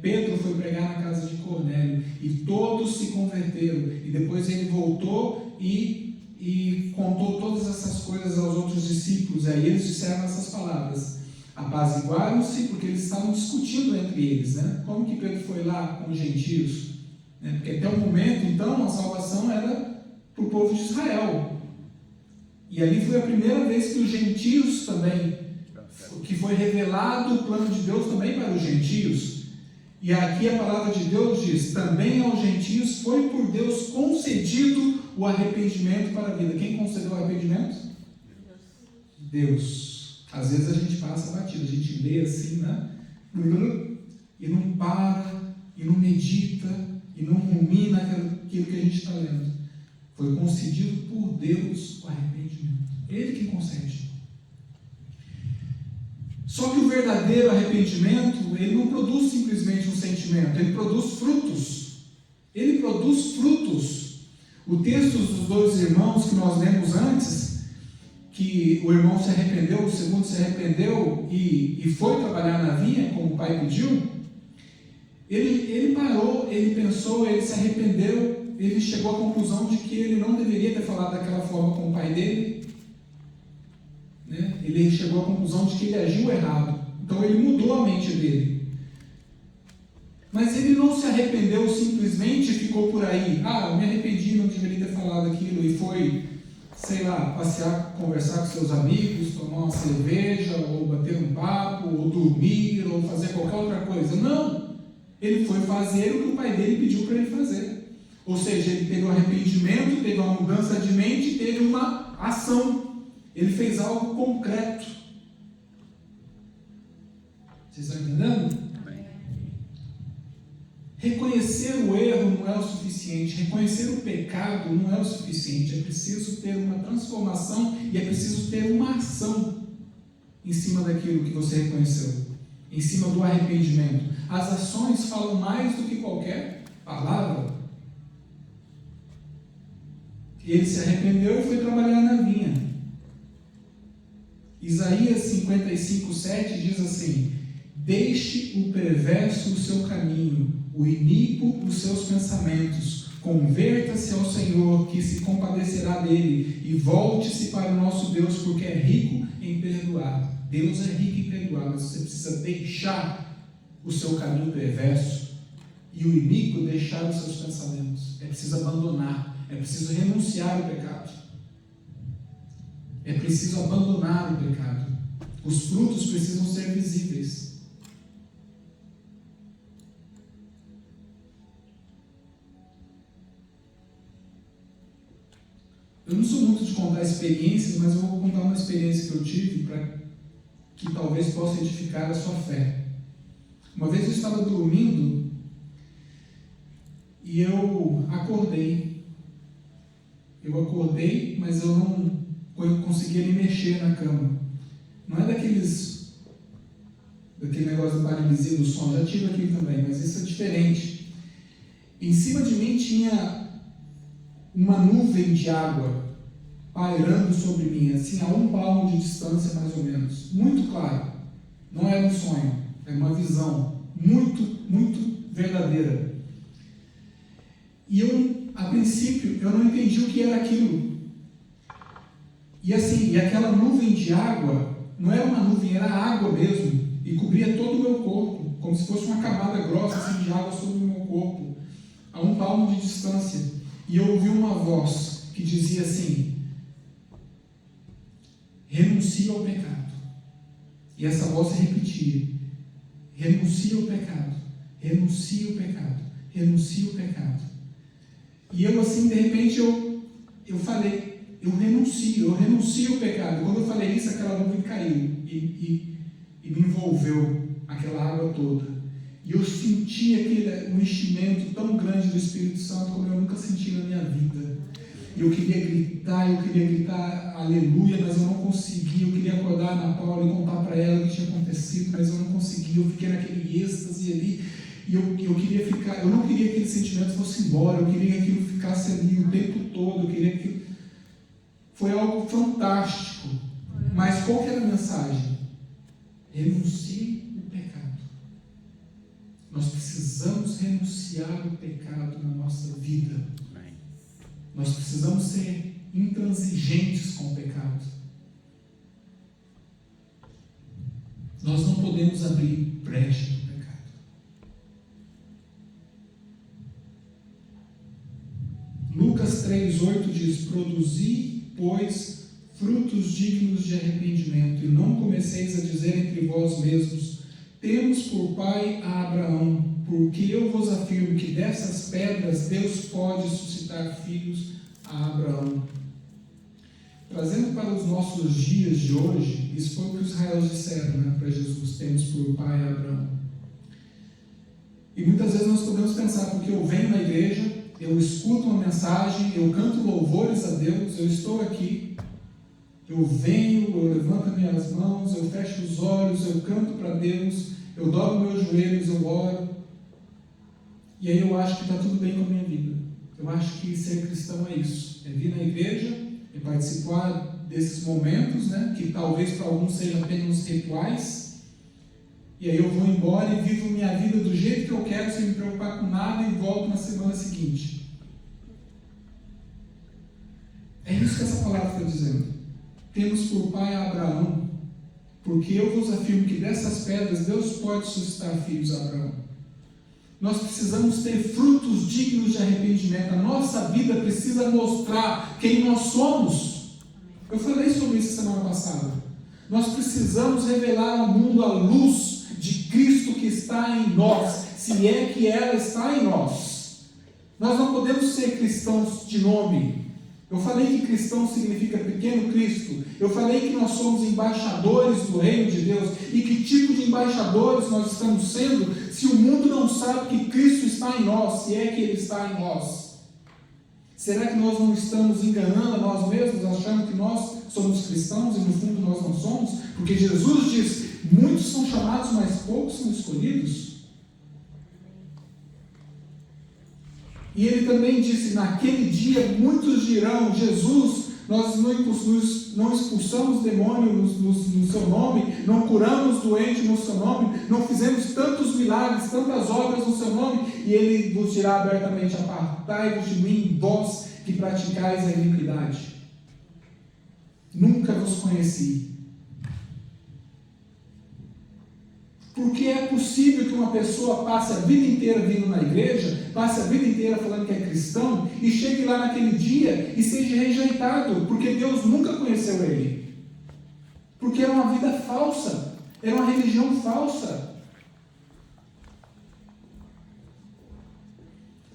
A: Pedro foi pregar na casa de Cornélio, e todos se converteram, e depois ele voltou e contou todas essas coisas aos outros discípulos. Aí eles disseram essas palavras: apaziguaram-se, porque eles estavam discutindo entre eles, né? Como que Pedro foi lá com os gentios? Porque até o momento, então, a salvação era para o povo de Israel. E ali foi a primeira vez que os gentios também, que foi revelado o plano de Deus também para os gentios. E aqui a palavra de Deus diz: também aos gentios foi por Deus concedido o arrependimento para a vida. Quem concedeu o arrependimento? Deus. Às vezes a gente passa batido, a gente lê assim, né? E não para, e não medita, e não rumina aquilo que a gente está lendo. Foi concedido por Deus o arrependimento. Ele que concede. Só que o verdadeiro arrependimento, ele não produz simplesmente um sentimento, ele produz frutos. Ele produz frutos. O texto dos dois irmãos que nós lemos antes, que o irmão se arrependeu, o segundo se arrependeu e foi trabalhar na vinha, como o pai pediu. Ele parou, ele pensou, ele se arrependeu, ele chegou à conclusão de que ele não deveria ter falado daquela forma com o pai dele, né? Ele chegou à conclusão de que ele agiu errado, então ele mudou a mente dele. Mas ele não se arrependeu simplesmente e ficou por aí: eu me arrependi, não deveria ter falado aquilo, e foi, sei lá, passear, conversar com seus amigos, tomar uma cerveja, ou bater um papo, ou dormir, ou fazer qualquer outra coisa. Não! Ele foi fazer o que o pai dele pediu para ele fazer. Ou seja, ele teve um arrependimento, teve uma mudança de mente, teve uma ação. Ele fez algo concreto. Vocês estão entendendo? Reconhecer o erro não é o suficiente. Reconhecer o pecado não é o suficiente. É preciso ter uma transformação e é preciso ter uma ação em cima daquilo que você reconheceu, em cima do arrependimento. As ações falam mais do que qualquer palavra. Ele se arrependeu e foi trabalhar na vinha. Isaías 55:7 diz assim: deixe o perverso o seu caminho, o iníquo os seus pensamentos, converta-se ao Senhor, que se compadecerá dele, e volte-se para o nosso Deus, porque é rico em perdoar. Deus é rico em perdoar, mas você precisa deixar o seu caminho perverso e o iníquo deixar os seus pensamentos. É preciso abandonar, é preciso renunciar ao pecado. É preciso abandonar o pecado. Os frutos precisam ser visíveis. Eu não sou muito de contar experiências, mas eu vou contar uma experiência que eu tive para que talvez possa edificar a sua fé. Uma vez eu estava dormindo e eu acordei. Eu acordei, mas eu não conseguia me mexer na cama. Não é daquele negócio da paralisia do sono, já tive aqui também, mas isso é diferente. Em cima de mim tinha uma nuvem de água pairando sobre mim, assim, a 1 palmo de distância mais ou menos, muito claro. Não era um sonho, era uma visão muito, muito verdadeira. E eu, a princípio, eu não entendi o que era aquilo. E assim, e aquela nuvem de água, não era uma nuvem, era água mesmo, e cobria todo o meu corpo, como se fosse uma camada grossa assim, de água sobre o meu corpo, a 1 palmo de distância. E eu ouvi uma voz que dizia assim: renuncie ao pecado. E essa voz se repetia: renuncie ao pecado, renuncie ao pecado, renuncie ao pecado. E eu assim, de repente, eu falei: eu renuncio ao pecado. Quando eu falei isso, aquela nuvem caiu e me envolveu, aquela água toda. E eu senti um enchimento tão grande do Espírito Santo como eu nunca senti na minha vida. e eu queria gritar aleluia, mas eu não conseguia. Eu queria acordar a Ana Paula e contar para ela o que tinha acontecido, mas eu não conseguia. Eu fiquei naquele êxtase ali, e eu queria ficar, eu não queria que aquele sentimento fosse embora, eu queria que aquilo ficasse ali o tempo todo, eu queria que... Foi algo fantástico. Mas qual que era a mensagem? Renuncie o pecado. Nós precisamos renunciar o pecado na nossa vida. Nós precisamos ser intransigentes com o pecado. Nós não podemos abrir brecha no pecado. Lucas 3,8 diz: produzi, pois, frutos dignos de arrependimento, e não comeceis a dizer entre vós mesmos: temos por pai a Abraão, porque eu vos afirmo que dessas pedras Deus pode suscitar filhos a Abraão. Trazendo para os nossos dias de hoje, isso foi o que os israelitas disseram, né, para Jesus: temos por pai a Abraão. E muitas vezes nós podemos pensar, porque eu venho na igreja, eu escuto uma mensagem, eu canto louvores a Deus, eu estou aqui, eu venho, eu levanto minhas mãos, eu fecho os olhos, eu canto para Deus, eu dobro meus joelhos, eu oro, e aí eu acho que está tudo bem com a minha vida. Eu acho que ser cristão é isso, é vir na igreja, é participar desses momentos, né, que talvez para alguns sejam apenas rituais, e aí eu vou embora e vivo minha vida do jeito que eu quero, sem me preocupar com nada, e volto na semana seguinte. É isso que essa palavra está dizendo. Temos por pai a Abraão, porque eu vos afirmo que dessas pedras Deus pode suscitar filhos a Abraão. Nós precisamos ter frutos dignos de arrependimento. A nossa vida precisa mostrar quem nós somos. Eu falei sobre isso semana passada. Nós precisamos revelar ao mundo a luz de Cristo que está em nós, se é que ela está em nós. Nós não podemos ser cristãos de nome. Eu falei que cristão significa pequeno Cristo. Eu falei que nós somos embaixadores do reino de Deus. E que tipo de embaixadores nós estamos sendo se o mundo não sabe que Cristo está em nós, se é que Ele está em nós? Será que nós não estamos enganando a nós mesmos, achando que nós somos cristãos e no fundo nós não somos? Porque Jesus diz: muitos são chamados, mas poucos são escolhidos. E ele também disse: naquele dia muitos dirão: Jesus, nós não expulsamos demônios no seu nome, não curamos doente no seu nome, não fizemos tantos milagres, tantas obras no seu nome. E ele vos dirá abertamente: apartai-vos de mim, vós que praticais a iniquidade. Nunca vos conheci. Porque é possível que uma pessoa passe a vida inteira vindo na igreja, passe a vida inteira falando que é cristão, e chegue lá naquele dia e seja rejeitado, porque Deus nunca conheceu ele. Porque era uma vida falsa, era uma religião falsa.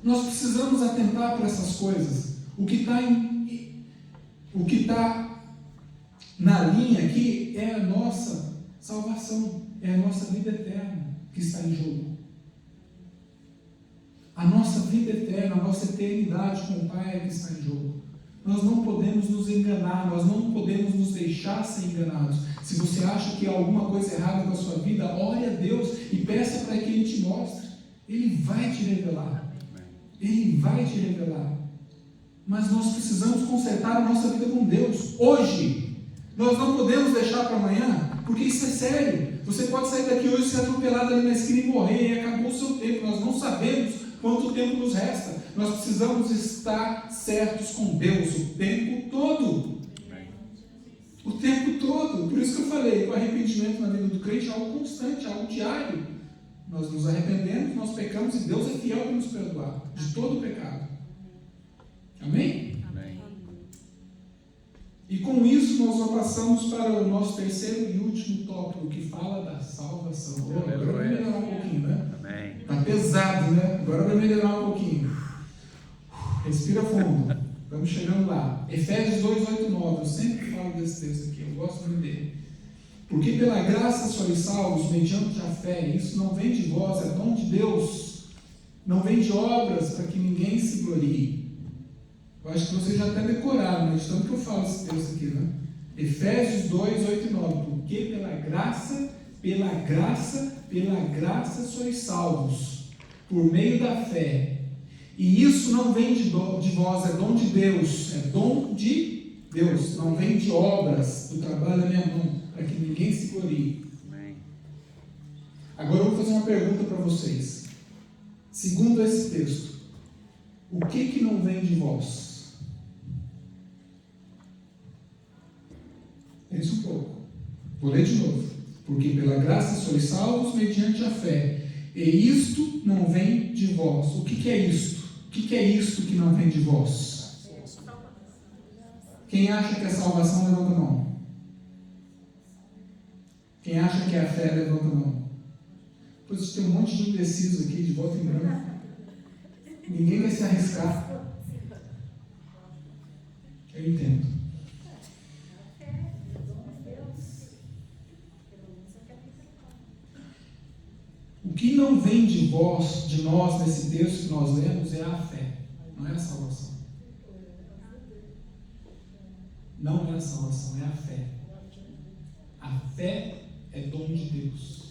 A: Nós precisamos atentar para essas coisas. O que está na linha aqui é a nossa salvação. É a nossa vida eterna que está em jogo. A nossa vida eterna, a nossa eternidade com o Pai é que está em jogo. Nós não podemos nos enganar, nós não podemos nos deixar ser enganados. Se você acha que há alguma coisa errada com a sua vida, ore a Deus e peça para que Ele te mostre. Ele vai te revelar. Ele vai te revelar. Mas nós precisamos consertar a nossa vida com Deus hoje. Nós não podemos deixar para amanhã, porque isso é sério. Você pode sair daqui hoje, ser atropelado ali na esquina e morrer, e acabou o seu tempo. Nós não sabemos quanto tempo nos resta. Nós precisamos estar certos com Deus o tempo todo. O tempo todo. Por isso que eu falei, o arrependimento na vida do crente é algo constante, é algo diário. Nós nos arrependemos, nós pecamos, e Deus é fiel para nos perdoar de todo o pecado. Amém? E com isso nós passamos para o nosso terceiro e último tópico, que fala da salvação. Agora vai melhorar um pouquinho, né? Está pesado, né? Agora vai melhorar um pouquinho. Respira fundo. Estamos chegando lá. Efésios 2, 8, 9. Eu sempre falo desse texto aqui, eu gosto muito dele. Porque pela graça sois salvos, mediante a fé. Isso não vem de vós, é dom de Deus. Não vem de obras, para que ninguém se glorie. Eu acho que vocês já até decoraram, mas de tanto que eu falo esse texto aqui, né? Efésios 2, 8 e 9. Porque pela graça sois salvos, por meio da fé. E isso não vem de vós, é dom de Deus. É dom de Deus, não vem de obras, do trabalho da minha mão, para que ninguém se glorie. Agora eu vou fazer uma pergunta para vocês. Segundo esse texto, o que não vem de vós? Pense um pouco. Vou ler de novo. Porque pela graça sois salvos mediante a fé. E isto não vem de vós. O que é isto? O que é isto que não vem de vós? Quem acha que é salvação, levanta a mão. Quem acha que é a fé, levanta a mão. Pois tem um monte de indecisos aqui, de volta em branco. Ninguém vai se arriscar. Eu entendo. O que não vem de vós, de nós, nesse texto que nós lemos, é a fé, não é a salvação. Não é a salvação, é a fé. A fé é dom de Deus.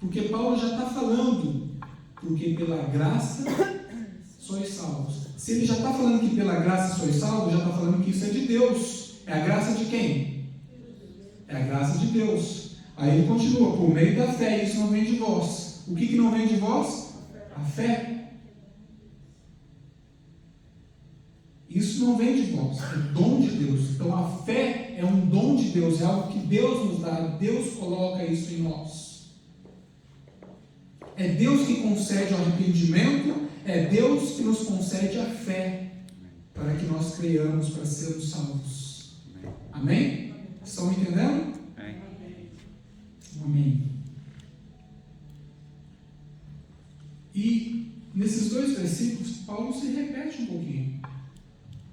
A: Porque Paulo já está falando, porque pela graça sois salvos. Se ele já está falando que pela graça sois salvos, já está falando que isso é de Deus. É a graça de quem? É a graça de Deus. Aí ele continua, por meio da fé, isso não vem de vós. O que não vem de vós? A fé. Isso não vem de vós, é dom de Deus. Então a fé é um dom de Deus, é algo que Deus nos dá, Deus coloca isso em nós. É Deus que concede o arrependimento, é Deus que nos concede a fé, para que nós creiamos, para sermos salvos. Amém? Estão entendendo? Amém. E nesses dois versículos, Paulo se repete um pouquinho.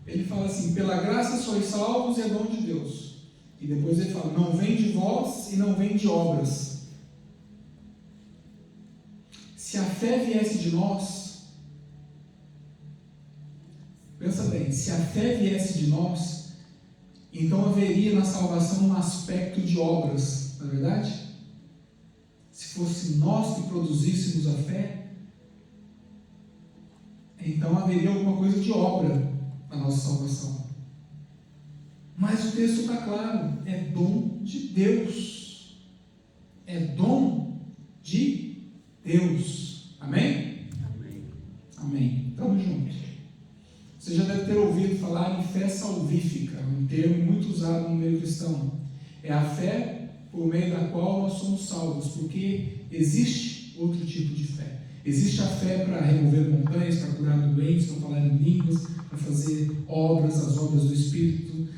A: Ele fala assim, pela graça sois salvos e é dom de Deus. E depois ele fala, não vem de vós e não vem de obras. Se a fé viesse de nós, pensa bem, se a fé viesse de nós, então haveria na salvação um aspecto de obras, não é verdade? Se fosse nós que produzíssemos a fé, então haveria alguma coisa de obra na nossa salvação. Mas o texto está claro, é dom de Deus. É dom de Deus. Amém?
B: Amém.
A: Amém. Estamos juntos. Você já deve ter ouvido falar em fé salvífica, um termo muito usado no meio cristão. É a fé por meio da qual nós somos salvos, porque existe outro tipo de fé. Existe a fé para remover montanhas, para curar doentes, para falar em línguas, para fazer obras, as obras do Espírito,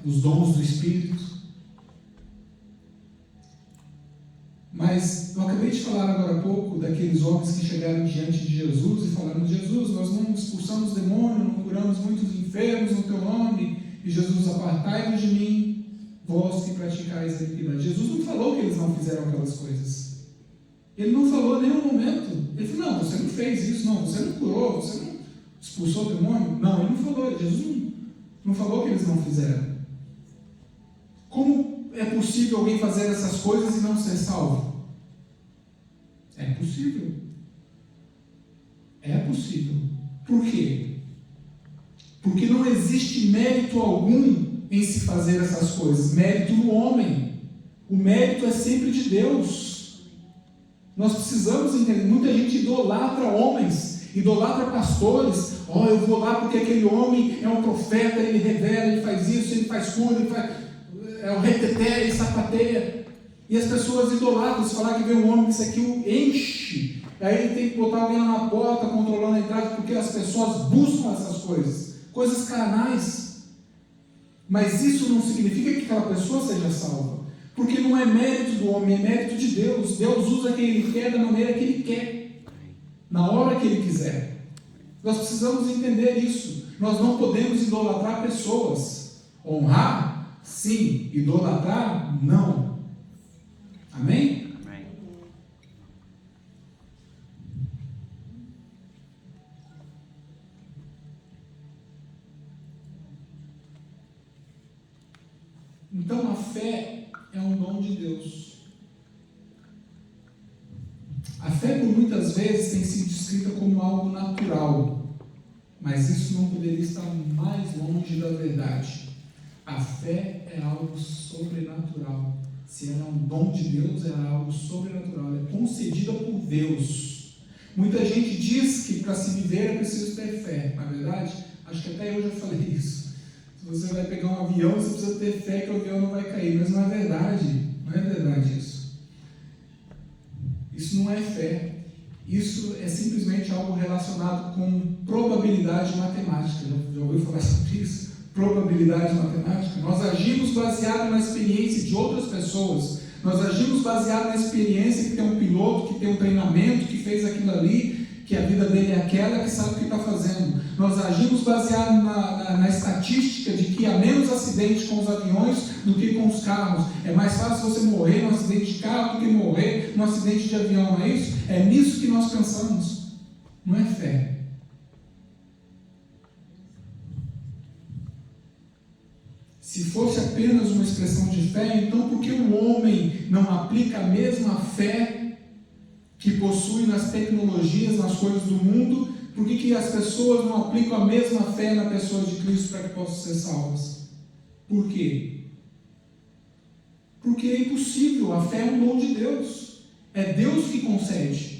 A: os dons do Espírito. Mas eu acabei de falar agora há pouco daqueles homens que chegaram diante de Jesus e falaram, Jesus, nós não expulsamos demônio, não curamos muitos enfermos no teu nome, e Jesus, apartai-vos de mim, vós que praticais a iniquidade. Jesus não falou que eles não fizeram aquelas coisas. Ele não falou em nenhum momento. Ele falou, não, você não fez isso, não, você não curou, você não expulsou o demônio. Não, ele não falou, Jesus não falou que eles não fizeram. Como é possível alguém fazer essas coisas e não ser salvo? É possível. É possível. Por quê? Porque não existe mérito algum em se fazer essas coisas. Mérito no homem. O mérito é sempre de Deus. Nós precisamos entender. Muita gente idolatra homens, idolatra pastores. Eu vou lá porque aquele homem é um profeta, ele revela, ele faz isso, ele faz cura, ele faz... é o reteté, ele sapateia. E as pessoas idolatram, se falar que vem um homem que isso aqui o enche. Aí ele tem que botar alguém lá na porta, controlando a entrada, porque as pessoas buscam essas coisas. Coisas carnais. Mas isso não significa que aquela pessoa seja salva. Porque não é mérito do homem, é mérito de Deus. Deus usa quem Ele quer da maneira que Ele quer. Na hora que Ele quiser. Nós precisamos entender isso. Nós não podemos idolatrar pessoas. Honrar? Sim. Idolatrar? Não. Amém?
B: Amém.
A: Então a fé é um dom de Deus. A fé por muitas vezes tem sido descrita como algo natural, mas isso não poderia estar mais longe da verdade. A fé é algo sobrenatural. Se ela é um dom de Deus, ela é algo sobrenatural, ela é concedida por Deus. Muita gente diz que para se viver é preciso ter fé. Na verdade, acho que até eu já falei isso. Se você vai pegar um avião, você precisa ter fé que o avião não vai cair. Mas não é verdade. Não é verdade isso. Isso não é fé. Isso é simplesmente algo relacionado com probabilidade matemática. Já ouviu falar sobre isso? Probabilidade matemática. Nós agimos baseado na experiência de outras pessoas. Nós agimos baseado na experiência que tem um piloto, que tem um treinamento, que fez aquilo ali, que a vida dele é aquela, que sabe o que está fazendo. Nós agimos baseado na estatística de que há menos acidentes com os aviões do que com os carros. É mais fácil você morrer num acidente de carro do que morrer num acidente de avião, não é isso? É nisso que nós pensamos. Não é fé. Se fosse apenas uma expressão de fé, então por que o homem não aplica a mesma fé que possui nas tecnologias, nas coisas do mundo? Por que as pessoas não aplicam a mesma fé na pessoa de Cristo para que possam ser salvas? Por quê? Porque é impossível. A fé é um dom de Deus. É Deus que concede.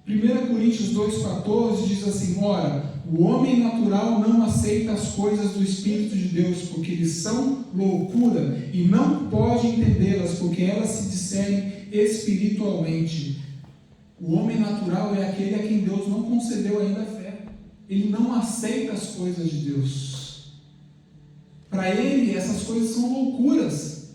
A: 1 Coríntios 2,14 diz assim: ora, o homem natural não aceita as coisas do Espírito de Deus, porque eles são loucura, e não pode entendê-las, porque elas se discernem espiritualmente. O homem natural é aquele a quem Deus não concedeu ainda a fé. Ele não aceita as coisas de Deus. Para ele, essas coisas são loucuras.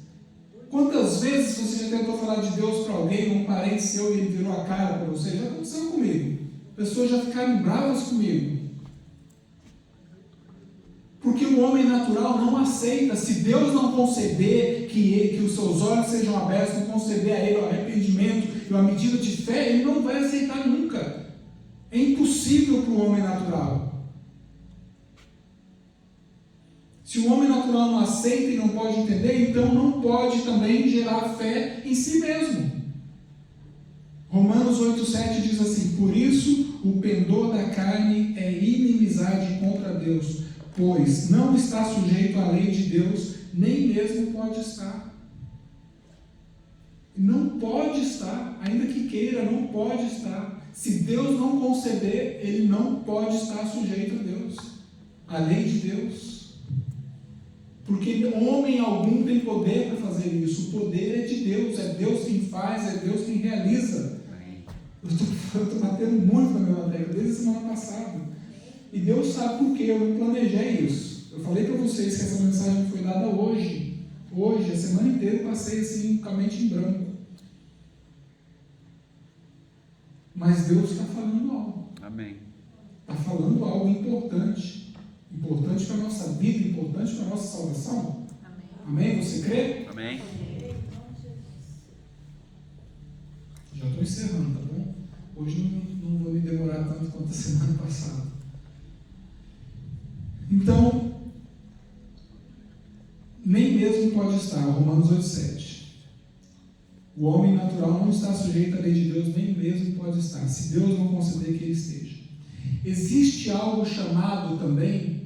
A: Quantas vezes você já tentou falar de Deus para alguém, um parente seu, e ele virou a cara para você? Já aconteceu comigo. Pessoas já ficaram bravas comigo. Porque o homem natural não aceita. Se Deus não conceder que os seus olhos sejam abertos, não conceder a ele o arrependimento e uma medida de fé, ele não vai aceitar nunca. É impossível para o homem natural. Se o homem natural não aceita e não pode entender, então não pode também gerar fé em si mesmo. Romanos 8,7 diz assim: por isso o pendor da carne é inimizade contra Deus, pois não está sujeito à lei de Deus, nem mesmo pode estar. Não pode estar, ainda que queira, não pode estar. Se Deus não conceder, ele não pode estar sujeito a Deus, à lei de Deus. Porque homem algum tem poder para fazer isso. O poder é de Deus, é Deus quem faz, é Deus quem realiza. Eu estou batendo muito na minha matéria desde a semana passada. E Deus sabe por quê, eu não planejei isso. Eu falei para vocês que essa mensagem foi dada hoje. Hoje, a semana inteira eu passei assim, com a mente em branco. Mas Deus está falando algo.
B: Amém.
A: Está falando algo importante. Importante para a nossa vida, importante para a nossa salvação. Amém? Amém? Você crê?
B: Amém.
A: Já estou encerrando, tá bom? Hoje não vou me demorar tanto quanto a semana passada. Então, nem mesmo pode estar, Romanos 8,7. O homem natural não está sujeito à lei de Deus, nem mesmo pode estar, se Deus não conceder que ele esteja. Existe algo chamado também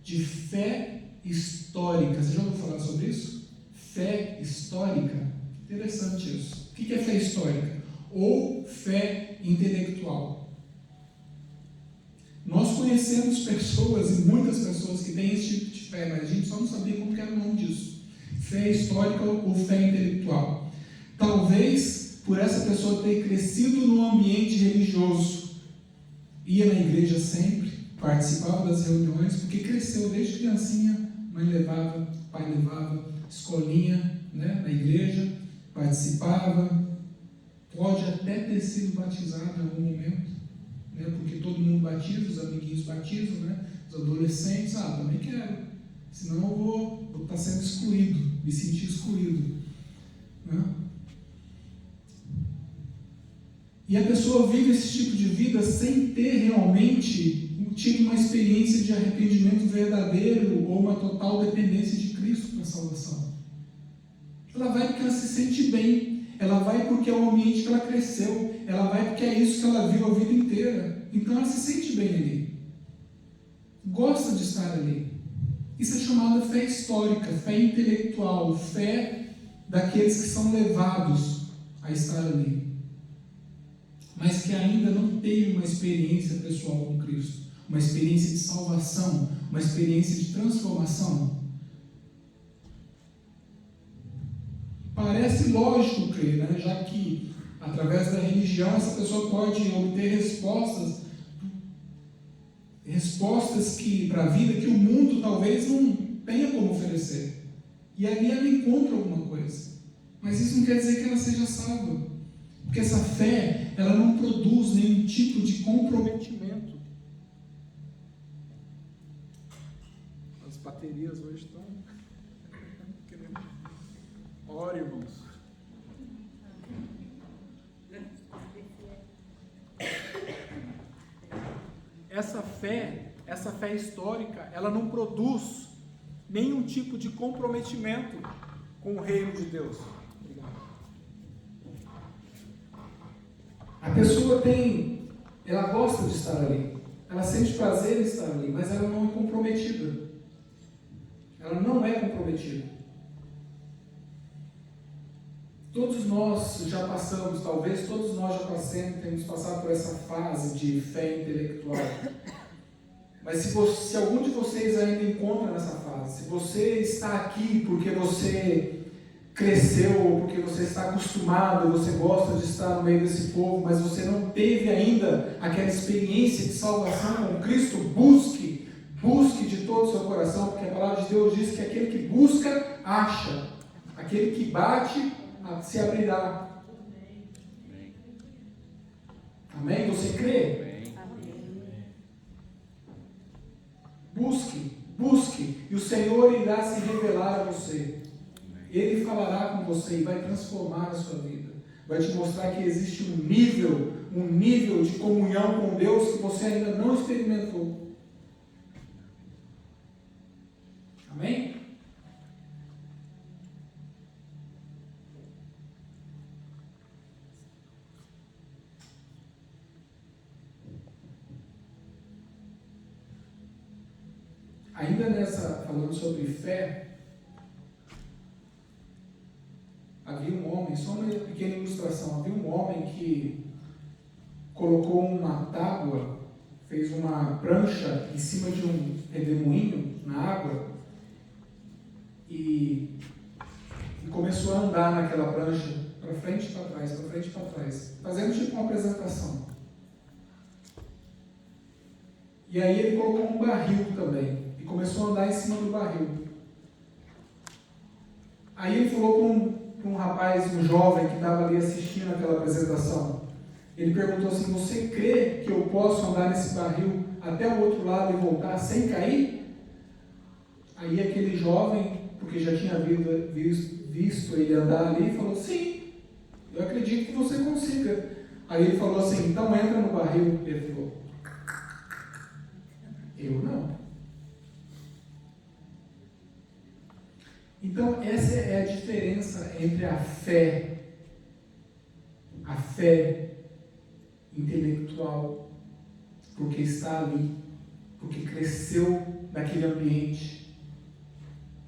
A: de fé histórica. Você já ouviu falar sobre isso? Fé histórica. Interessante isso. O que é fé histórica? Ou fé intelectual. Nós conhecemos pessoas, e muitas pessoas, que têm esse tipo de fé, mas a gente só não sabia como que era o nome disso. Fé histórica ou fé intelectual. Talvez por essa pessoa ter crescido num ambiente religioso, ia na igreja sempre, participava das reuniões, porque cresceu desde criancinha, mãe levava, pai levava, escolinha, né, na igreja, participava, pode até ter sido batizado em algum momento, né, porque todo mundo batiza, os amiguinhos batizam, né, os adolescentes, também quero, senão eu vou estar sendo excluído, me sentir excluído, né? E a pessoa vive esse tipo de vida sem ter realmente tido uma experiência de arrependimento verdadeiro ou uma total dependência de Cristo para a salvação. Ela vai porque ela se sente bem, ela vai porque é o ambiente que ela cresceu, ela vai porque é isso que ela viu a vida inteira. Então ela se sente bem ali, gosta de estar ali. Isso é chamado fé histórica, fé intelectual, fé daqueles que são levados a estar ali, mas que ainda não têm uma experiência pessoal com Cristo, uma experiência de salvação, uma experiência de transformação. Parece lógico crer, né? Já que através da religião essa pessoa pode obter respostas que para a vida que o mundo talvez não tenha como oferecer. E ali ela encontra alguma coisa. Mas isso não quer dizer que ela seja salva. Porque essa fé, ela não produz nenhum tipo de comprometimento. As baterias hoje estão... Ore, irmãos. Essa fé histórica, ela não produz nenhum tipo de comprometimento com o reino de Deus. Obrigado. A pessoa ela gosta de estar ali, ela sente prazer em estar ali, mas ela não é comprometida. Ela não é comprometida. Todos nós já passamos, talvez todos nós já temos passado por essa fase de fé intelectual. Mas se algum de vocês ainda encontra nessa fase, se você está aqui porque você cresceu, ou porque você está acostumado, você gosta de estar no meio desse povo, mas você não teve ainda aquela experiência de salvação com Cristo, busque de todo o seu coração, porque a palavra de Deus diz que aquele que busca, acha. Aquele que bate, se abrirá. Amém? Você crê? Busque, e o Senhor irá se revelar a você. Ele falará com você e vai transformar a sua vida. Vai te mostrar que existe um nível de comunhão com Deus que você ainda não experimentou. Amém? Ainda falando sobre fé, havia um homem, só uma pequena ilustração, havia um homem que colocou uma tábua, fez uma prancha em cima de um redemoinho na água e começou a andar naquela prancha, para frente e para trás, fazendo tipo uma apresentação. E aí ele colocou um barril também, e começou a andar em cima do barril. Aí ele falou para um rapaz, um jovem que estava ali assistindo aquela apresentação. Ele perguntou assim: você crê que eu posso andar nesse barril até o outro lado e voltar sem cair? Aí aquele jovem, porque já tinha visto ele andar ali, falou: sim, eu acredito que você consiga. Aí ele falou assim: então entra no barril. Ele falou: eu não. Então essa é a diferença entre a fé intelectual, porque está ali, porque cresceu naquele ambiente,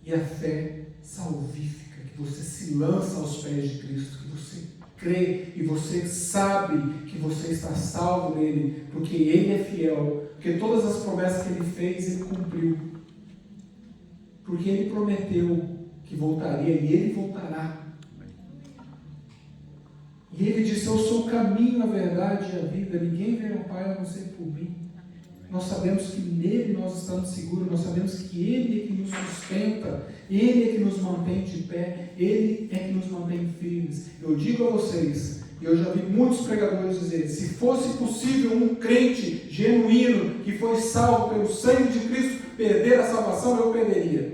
A: e a fé salvífica, que você se lança aos pés de Cristo, que você crê e você sabe que você está salvo nele, porque ele é fiel, porque todas as promessas que ele fez, ele cumpriu, porque ele prometeu que voltaria e ele voltará. E ele disse: eu sou o caminho, a verdade e a vida, ninguém vem ao Pai a não ser por mim. Nós sabemos que nele nós estamos seguros, nós sabemos que ele é que nos sustenta, ele é que nos mantém de pé, ele é que nos mantém firmes. Eu digo a vocês, e eu já vi muitos pregadores dizer: se fosse possível um crente genuíno, que foi salvo pelo sangue de Cristo, perder a salvação, eu perderia.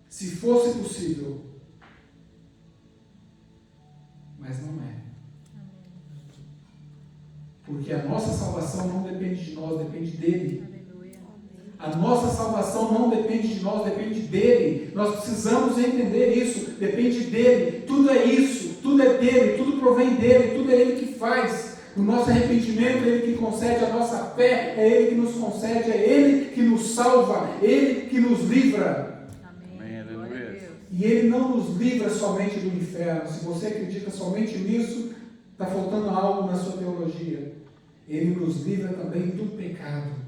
A: Se fosse possível. Mas não é. Porque a nossa salvação não depende de nós, depende dele. A nossa salvação não depende de nós, depende dele. Nós precisamos entender isso, depende dele. Tudo é isso, tudo é dele, tudo provém dele, tudo é ele que faz. O nosso arrependimento é ele que concede, a nossa fé é ele que nos concede, é ele que nos salva, ele que nos livra.
B: Amém. Aleluia.
A: E ele não nos livra somente do inferno. Se você acredita somente nisso, está faltando algo na sua teologia. Ele nos livra também do pecado.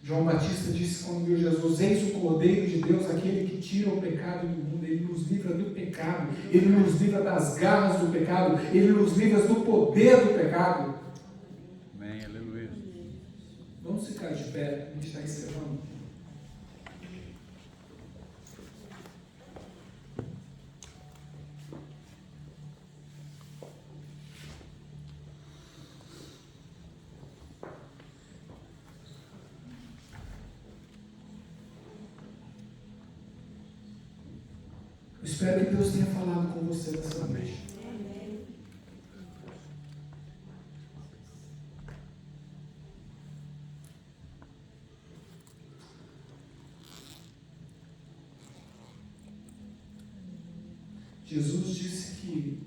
A: João Batista disse quando viu Jesus: eis o Cordeiro de Deus, aquele que tira o pecado do mundo. Ele nos livra do pecado, ele nos livra das garras do pecado, ele nos livra do poder do pecado.
B: Amém, aleluia.
A: Vamos ficar de pé, a gente está encerrando. Espero que Deus tenha falado com você nessa noite. Jesus disse que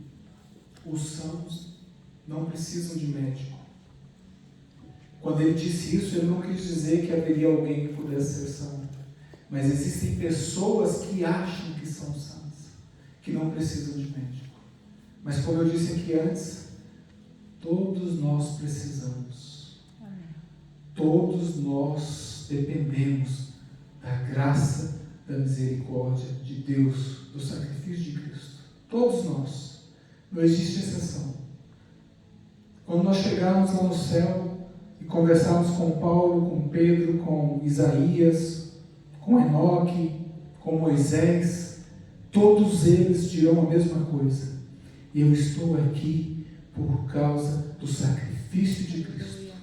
A: os sãos não precisam de médico. Quando ele disse isso, ele não quis dizer que haveria alguém que pudesse ser são. Mas existem pessoas que acham que são sãs, que não precisam de médico. Mas como eu disse aqui antes, todos nós precisamos. Amém. Todos nós dependemos da graça, da misericórdia de Deus, do sacrifício de Cristo. Todos nós. Não existe exceção. Quando nós chegarmos lá no céu e conversarmos com Paulo, com Pedro, com Isaías, com Enoque, com Moisés, todos eles dirão a mesma coisa: eu estou aqui por causa do sacrifício de Cristo.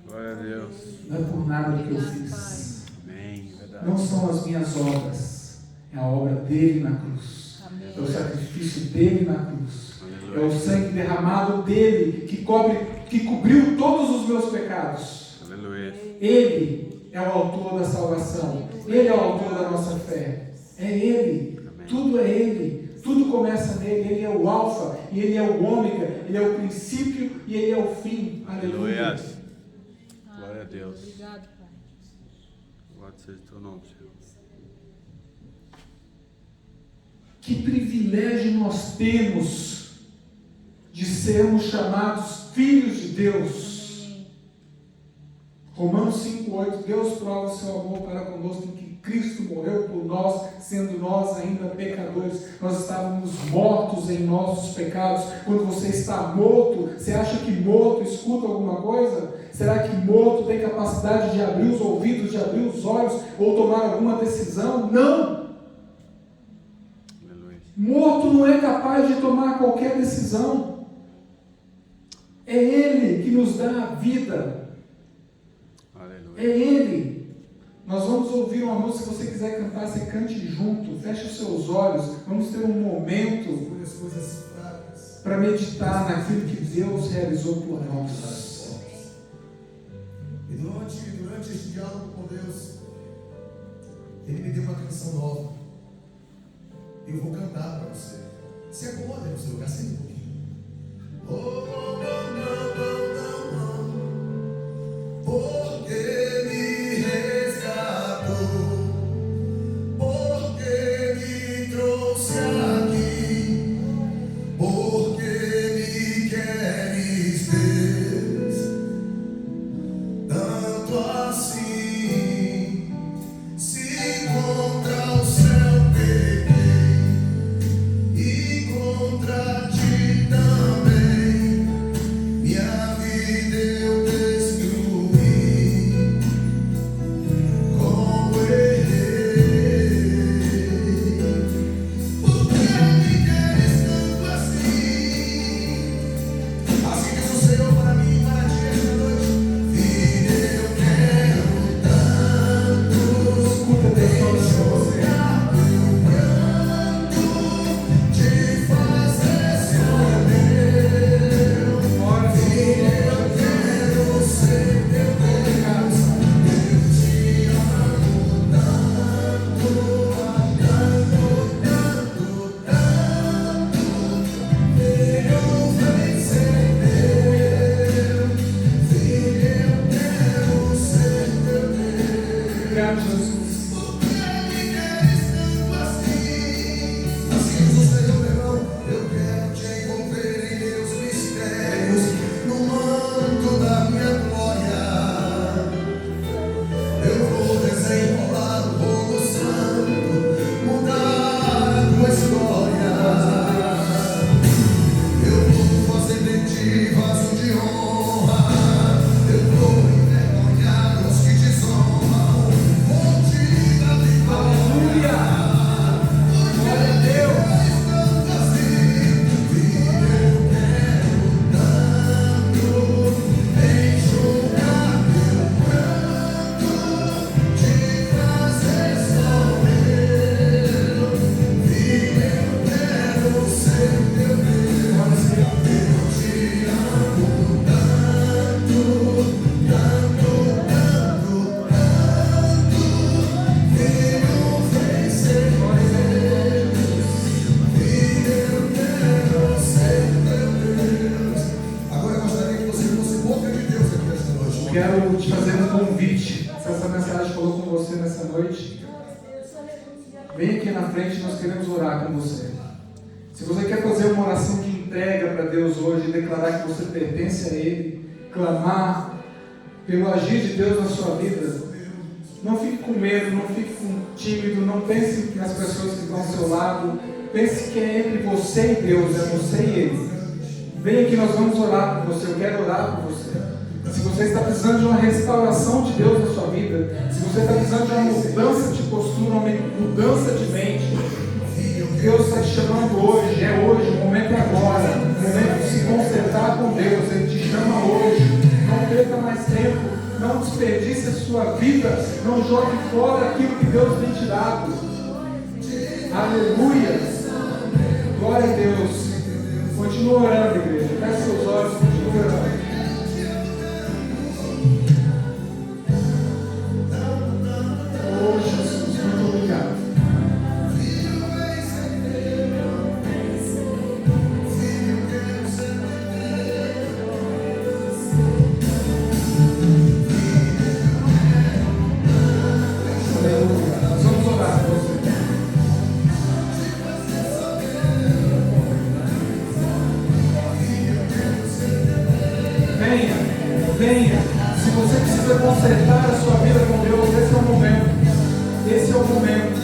B: Glória a Deus.
A: Não é por nada que eu fiz.
B: Amém. Verdade.
A: Não são as minhas obras, é a obra dele na cruz. Amém. É o sacrifício dele na cruz. Aleluia. É o sangue derramado dele que cobriu todos os meus pecados.
B: Aleluia.
A: Ele é o autor da salvação. Ele é o autor da nossa fé. É ele. Amém. Tudo é ele. Tudo começa nele. Ele é o alfa e ele é o ômega. Ele é o princípio e ele é o fim. Aleluia.
B: Aleluia. Glória a Deus.
C: Obrigado, Pai.
B: Louvado seja o teu nome, Senhor.
A: Que privilégio nós temos de sermos chamados filhos de Deus. Romanos 5,8: Deus prova o seu amor para conosco em que Cristo morreu por nós, sendo nós ainda pecadores. Nós estávamos mortos em nossos pecados. Quando você está morto, você acha que morto escuta alguma coisa? Será que morto tem capacidade de abrir os ouvidos, de abrir os olhos ou tomar alguma decisão? Não!
B: Aleluia.
A: Morto não é capaz de tomar qualquer decisão. É Ele que nos dá a vida.
B: Aleluia.
A: É Ele. Nós vamos ouvir uma música. Se você quiser cantar, você cante junto. Feche os seus olhos. Vamos ter um momento para meditar naquilo que Deus realizou por nós.
D: E durante este diálogo com Deus, Ele me deu uma canção nova. Eu vou cantar para você. Se acomode no seu lugar, sente um pouquinho. Oh, não, não, não, não, não. Porque me resgatou, porque me trouxe aqui, porque me queres, Deus, tanto assim. Se contra o céu peguei e contra ti também, minha vida eu destruí. Como errei,
A: quero te fazer um convite. Se essa mensagem falou com você nessa noite, vem aqui na frente, nós queremos orar com você. Se você quer fazer uma oração de entrega para Deus hoje, declarar que você pertence a Ele, clamar pelo agir de Deus na sua vida, não fique com medo, não fique tímido, não pense nas pessoas que estão ao seu lado, pense que é entre você e Deus, é você e Ele. Vem aqui, nós vamos orar por você, eu quero orar por você. Se você está precisando de uma restauração de Deus na sua vida, se você está precisando de uma mudança de postura, uma mudança de mente, Deus está te chamando hoje, o momento é agora, o momento de se consertar com Deus, Ele te chama hoje, não perca mais tempo, não desperdice a sua vida, não jogue fora aquilo que Deus tem te dado. Aleluia, glória a Deus. Continua orando, igreja, feche seus olhos, continua orando. Oh, Jesus, muito obrigado. Nós vamos orar por você. Venha. Se você precisa consertar a sua vida com Deus, esse é o momento. Esse é o momento.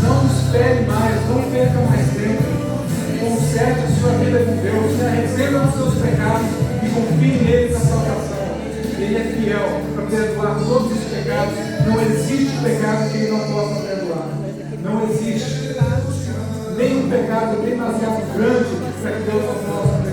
A: Não espere mais, não perca mais tempo. Conserte a sua vida com Deus. Se arrependa dos seus pecados e confie nele para a salvação. Ele é fiel para perdoar todos os pecados. Não existe pecado que ele não possa perdoar. Não existe. Nenhum pecado é demasiado grande para que Deus não possa perdoar.